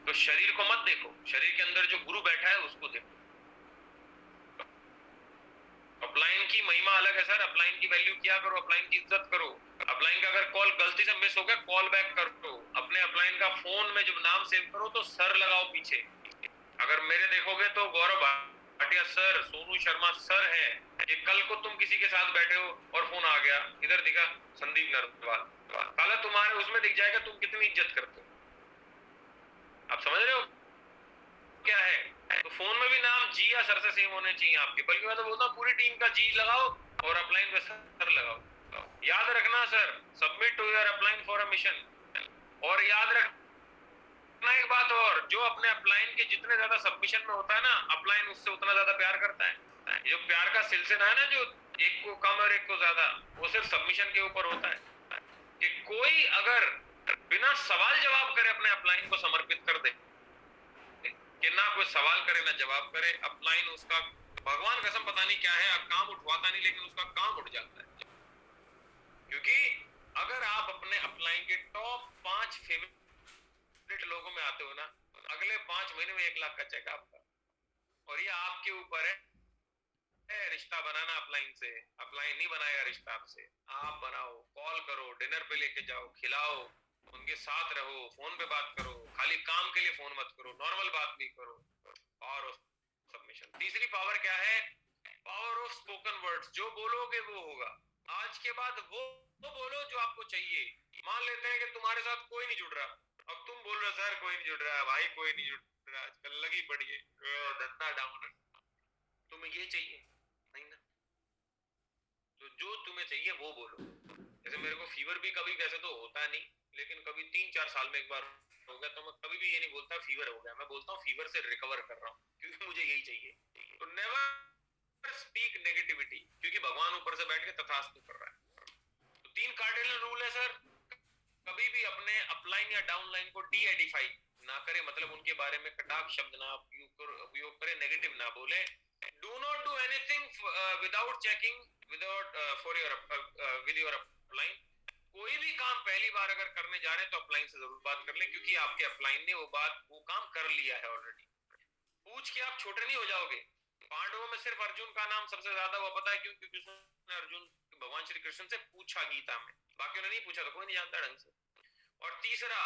तो शरीर को मत देखो, शरीर के अंदर जो गुरु बैठा है उसको देखो। अपलाइन की महिमा अलग है सर, अपलाइन की वैल्यू किया करो, अपलाइन की इज्जत करो। अपलाइन का अगर कॉल गलती से मिस हो गया, कॉल बैक करो। अपने अपलाइन का फोन में जब नाम सेव करो तो सर लगाओ पीछे। अगर मेरे देखोगे तो गौरव भाटिया सर, सोनू शर्मा सर है। ये कल को तुम किसी के साथ बैठे हो और फोन आ गया, इधर दिखा संदीप नरवाल, कल तुम्हारे उसमें दिख जाएगा तुम कितनी इज्जत करते हो। आप समझ रहे हो क्या है? तो फोन में भी नाम जी या सर से सेम होने चाहिए आपके। बल्कि मैं तो बोलता हूँ पूरी टीम का जी लगाओ और अपलाइन पे सर लगाओ। याद रखना sir, submit to your upline for a mission. और याद रखना एक बात और, जो अपने अपलाइन के जितने ज्यादा सबमिशन में होता है ना, अपलाइन उससे उतना ज्यादा प्यार करता है। जो प्यार का सिलसिला है ना, जो एक को कम और एक को ज्यादा, वो सिर्फ सबमिशन के ऊपर होता है। कि कोई अगर बिना सवाल जवाब करे अपने अपलाइन को समर्पित कर दे, कि ना कोई सवाल करे ना जवाब करे, अपलाइन उसका भगवान कसम पता नहीं क्या है, काम उठवाता नहीं लेकिन उसका काम उठ जाता है। क्योंकि अगर आप अपने अपलाइन के टॉप 5 फेवरेट लोगों में आते हो ना, अगले 5 महीने में 1 लाख का चेक आपका। और ये आपके ऊपर है रिश्ता बनाना अपलाइन से। अपलाइन नहीं बनाएगा रिश्ता आपसे, आप बनाओ। कॉल करो, डिनर पे लेके जाओ, खिलाओ, उनके साथ रहो, फोन पे बात करो। खाली काम के लिए फोन मत करो, नॉर्मल बात भी करो। Power of submission. तीसरी पावर क्या है? Power of spoken words. जो बोलोगे वो होगा। आज के बाद वो बोलो जो आपको चाहिए। मान लेते हैं कि तुम्हारे साथ कोई नहीं जुड़ रहा, अब तुम बोल रहे हो सर कोई नहीं जुड़ रहा है, भाई कोई नहीं जुड़ रहा, आजकल लगी पड़ी है, धंधा डाउन है, तुम्हें ये चाहिए नहीं ना, तो जो तुम्हें चाहिए वो बोलो। जैसे मेरे को फीवर भी कभी वैसे तो होता नहीं, लेकिन कभी 3-4 साल में एक बार हो गया, तो मैं कभी भी ये नहीं बोलता फीवर हो गया, मैं बोलता हूँ फीवर से रिकवर कर रहा हूँ, क्योंकि मुझे यही चाहिए। तो नेवर स्पीक नेगेटिविटी, क्योंकि भगवान ऊपर से बैठ के तथास्तु कर रहा है। तो 3 कार्डिनल रूल है सर। कभी भी अपने अपलाइन या डाउनलाइन को डी एडिफाई ना करे, मतलब उनके बारे में कटाक्ष शब्द ना उपयोग करे, नेगेटिव ना बोले। Do not do anything without checking without for your with your upline. कोई भी काम पहली बार अगर करने जा रहे हैं तो अपलाइन से जरूर बात कर लें, क्योंकि आपके अपलाइन ने वो काम कर लिया है ऑलरेडी। पूछ के आप छोटे नहीं हो जाओगे। पांडवों में सिर्फ अर्जुन का नाम सबसे ज्यादा हुआ, पता है क्यों? क्योंकि उसने अर्जुन भगवान श्री कृष्ण से पूछा गीता में, बाकी ने नहीं पूछा तो कोई नहीं जानता ढंग से। और तीसरा,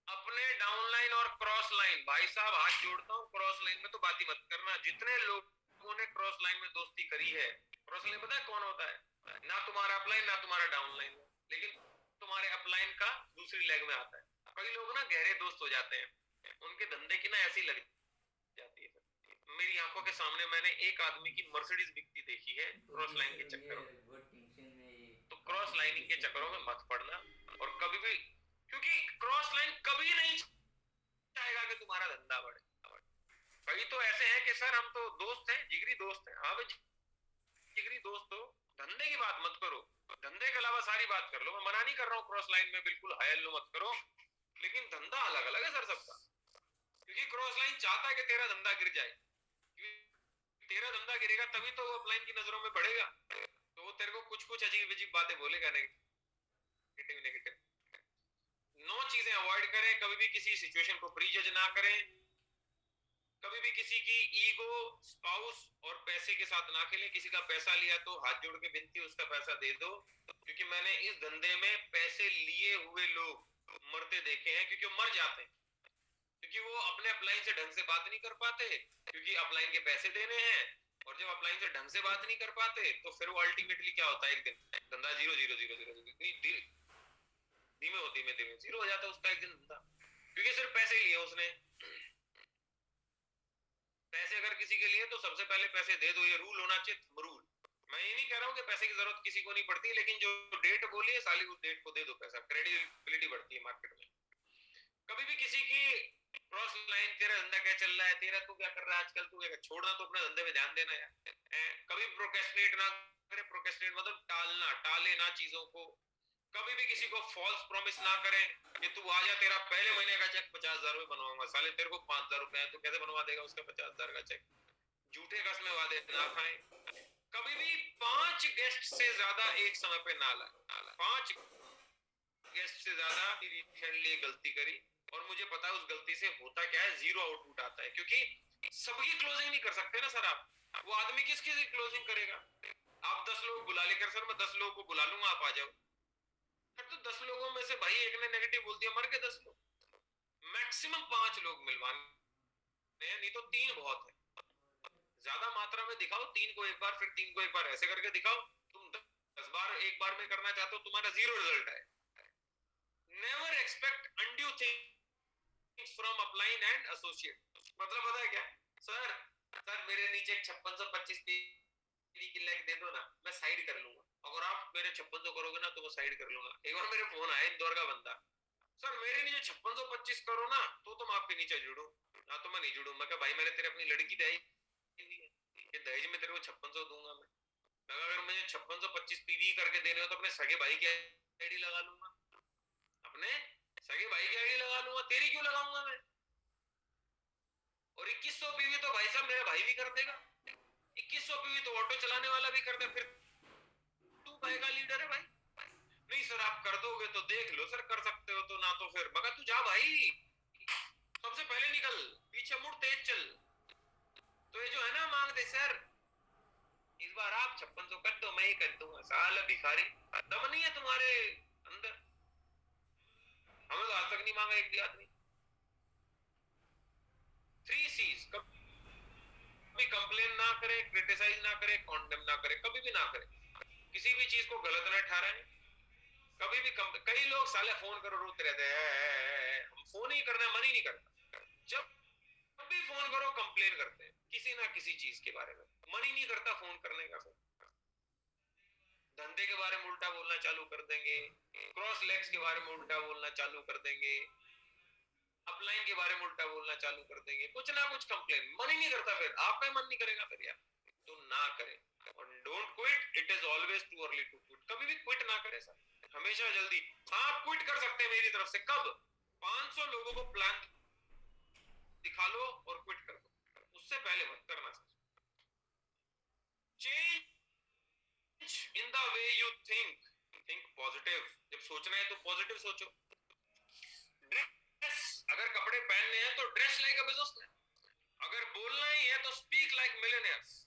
अपने डाउनलाइन और क्रॉस लाइन, भाई साहब हाथ जोड़ता हूँ, क्रॉस लाइन में तो बात ही मत करना। जितने लोगों ने क्रॉस लाइन में दोस्ती करी है, क्रॉस लाइन पता है कौन होता है? ना तुम्हारा अपलाइन ना तुम्हारा डाउनलाइन, लेकिन तुम्हारे अपलाइन का दूसरी लेग में आता है। कई लोग ना गहरे दोस्त हो जाते हैं, उनके धंधे की ना ऐसी लग जाती है। मेरी आंखों के सामने मैंने एक आदमी की मर्सिडीज बिकती देखी है क्रॉस लाइन के चक्कर में। तो क्रॉस लाइनिंग के चक्करों में मत पड़ना, और कभी भी, क्योंकि क्रॉस लाइन कभी नहीं चाहेगा कि तुम्हारा धंधा बढ़े। कई तो ऐसे हैं कि सर हम तो दोस्त हैं, जिगरी दोस्त हैं। हाँ भाई जिगरी दोस्त हो, धंधे की बात मत करो, धंधे के अलावा सारी बात कर लो। मैं मना नहीं कर रहा हूँ क्रॉस लाइन में बिल्कुल हाय हेलो मत करो, लेकिन धंधा अलग अलग है सर सबका। क्योंकि क्रॉस लाइन चाहता है कि तेरा धंधा गिर जाए, तेरा धंधा गिरेगा तभी तो वो अपलाइन की नजरों में बढ़ेगा। तो वो तेरे को कुछ कुछ अजीब अजीब बातें बोलेगा, नेगेटिव नेगेटिव। 9 चीजें अवॉइड करें, कभी भी किसी सिचुएशन को प्री जज ना करें, कभी भी किसी की ईगो, स्पाउस और पैसे के साथ ना खेलें। किसी का पैसा लिया तो हाथ जोड़ के विनती उसका पैसा दे दो, क्योंकि मैंने इस धंधे में पैसे लिए हुए लोग मरते देखे हैं, क्योंकि वो मर जाते हैं, क्योंकि वो अपने अपलाइन से ढंग से बात नहीं कर पाते, क्योंकि अपलाइन के पैसे देने हैं। और जब अपलाइन से ढंग से बात नहीं कर पाते तो फिर वो अल्टीमेटली क्या होता है, एक दिन धंधा जीरो जीरो जीरो जीरो धीमे धीमे जीरो हो जाता है उसका एक दिन धंधा, क्योंकि सिर्फ पैसे लिए उसने। पैसे अगर किसी के लिए तो सबसे पहले पैसे दे दो, ये रूल होना चाहिए, रूल। मैं ये नहीं कह रहा हूँ कि पैसे की जरूरत किसी को नहीं पड़ती, लेकिन जो डेट बोली है साली उस डेट को दे दो पैसा, क्रेडिबिलिटी बढ़ती है मार्केट में। कभी भी किसी की क्रॉस लाइन, तेरा धंधा क्या चल रहा है, तेरा तू क्या कर रहा है आजकल, तू क्या, छोड़ना तो अपने धंधे में ध्यान देना यार। कभी प्रोक्रेस्टिनेट ना करे, प्रोक्रेस्टिनेट मतलब टालना, टाले ना चीजों को। कभी भी किसी को फॉल्स प्रॉमिस ना करें कि तू आ जा, तेरा पहले महीने का चेक 50,000 रुपए बनवाऊंगा। साले तेरे को 5,000 रुपए है तो कैसे बनवा देगा उसका 50,000 का चेक? झूठे कसमें वादे ना खाएं। कभी भी 5 गेस्ट से ज्यादा एक समय पे ना लाए। 5 गेस्ट से ज्यादा रिसेंटली गलती करी, और मुझे पता है उस गलती से होता क्या है, जीरो आउटपुट आता है, क्योंकि सबकी क्लोजिंग नहीं कर सकते ना सर आप। वो आदमी किसकी क्लोजिंग करेगा? आप 10 लोग बुला लेकर, सर मैं 10 लोगों को बुला लूंगा आप आ जाओ, तो 10 लोगों में से भाई एक ने नेगेटिव बोल दिया, मर के 10 लोग। मैक्सिमम 5 लोग मिलवाने हैं, नहीं तो 3 बहुत है। ज्यादा मात्रा में दिखाओ, 3 को एक बार, फिर 3 को एक बार, ऐसे करके दिखाओ। तुम 10 बार एक बार में करना चाहते हो, तुम्हारा जीरो रिजल्ट है। Never expect undue things from upline and associate. मतलब पता है क्या सर? सर मेरे नीचे 5625 पीवी की लेग दे दो ना, मैं साइड कर लूंगा। अगर आप मेरे 5600 करोगे ना तो मैं साइड कर लूंगा। एक बार मेरे फोन आया इंदौर का बंदा, सर मेरे नीचे 5625 करो ना तो तुम आपके नीचे जुड़ू ना, तो मैं नहीं जुड़ू। मैं कहा भाई मैंने तेरे अपनी लड़की दहेज दी है, ये दहेज में तेरे को 5600 दूंगा मैं। अगर मुझे 5625 पीवी करके देने हो तो अपने सगे भाई की आईडी लगा लूंगा, अपने सगे भाई की आईडी लगा लूंगा, तेरी क्यों लगाऊंगा मैं? और 2100 पीवी तो भाई साहब मेरा भाई भी कर देगा, 2100 पीवी तो ऑटो चलाने वाला भी कर दे। फिर तू भाई का लीडर है भाई? नहीं सर आप कर दोगे तो देख लो सर, कर सकते हो तो, ना तो फिर मगर तू जा भाई, सबसे पहले निकल, पीछे मुड़, तेज चल। तो ये जो है ना मांग दे सर, इस बार आप 5600 कर दो, मैं ही कर दूंगा। साला भिखारी, दम नहीं है तुम्हारे अंदर। हमें तो आज तक नहीं मांगा एक भी आदमी। 3 C's, कभी कंप्लेन ना करे, क्रिटिसाइज ना करे, कॉन्डेम ना करे, कभी भी ना करे, किसी भी चीज को गलत ना ठहराए। कभी भी कई लोग साले फोन करो रोते रहते हैं, हम फोन ही करना मन ही नहीं करता। जब भी फोन करो कंप्लेन करते हैं किसी ना किसी चीज के बारे में, मन ही नहीं करता फोन करने का। धंधे के बारे में उल्टा बोलना चालू कर देंगे, क्रॉस लेग्स के बारे में उल्टा बोलना चालू कर देंगे, अपलाइन के बारे में उल्टा बोलना चालू कर देंगे, कुछ ना कुछ कंप्लेन, मन ही नहीं करता। फिर आपका ही मन नहीं करेगा फिर यार, तो ना करें। और don't quit, it is always too early to quit. कभी भी क्विट ना करें सर, हमेशा जल्दी। आप क्विट कर सकते हैं मेरी तरफ से कब? 500 लोगों को प्लान दिखा लो और क्विट कर दो, उससे पहले मत करना। Change in the way you think, think positive. जब सोचना है तो पॉजिटिव सोचो। ड्रेस, अगर कपड़े पहनने हैं तो ड्रेस लाइक अ बिजनेसमैन। अगर बोलना ही है तो स्पीक लाइक मिलियनेयर्स।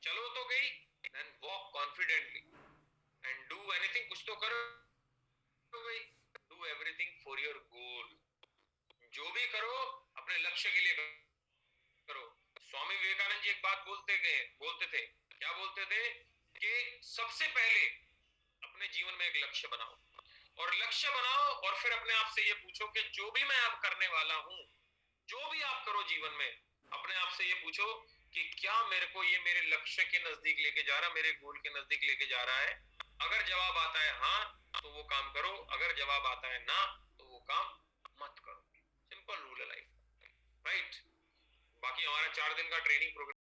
चलो तो गई, then walk confidently and do anything, कुछ तो करो भाई। Do everything for your goal. जो भी करो अपने लक्ष्य के लिए करो। स्वामी विवेकानंद जी एक बात बोलते थे, क्या बोलते थे कि सबसे पहले अपने जीवन में एक लक्ष्य बनाओ, और लक्ष्य बनाओ और फिर अपने आप से ये पूछो कि जो भी मैं अब करने वाला हूं, जो भी आप करो जीवन में, अपने आप से ये पूछो कि क्या मेरे को ये मेरे लक्ष्य के नजदीक लेके जा रहा, मेरे गोल के नजदीक लेके जा रहा है। अगर जवाब आता है हाँ तो वो काम करो, अगर जवाब आता है ना तो वो काम मत करो। सिंपल रूल है लाइफ, राइट। बाकी हमारा 4 दिन का ट्रेनिंग प्रोग्राम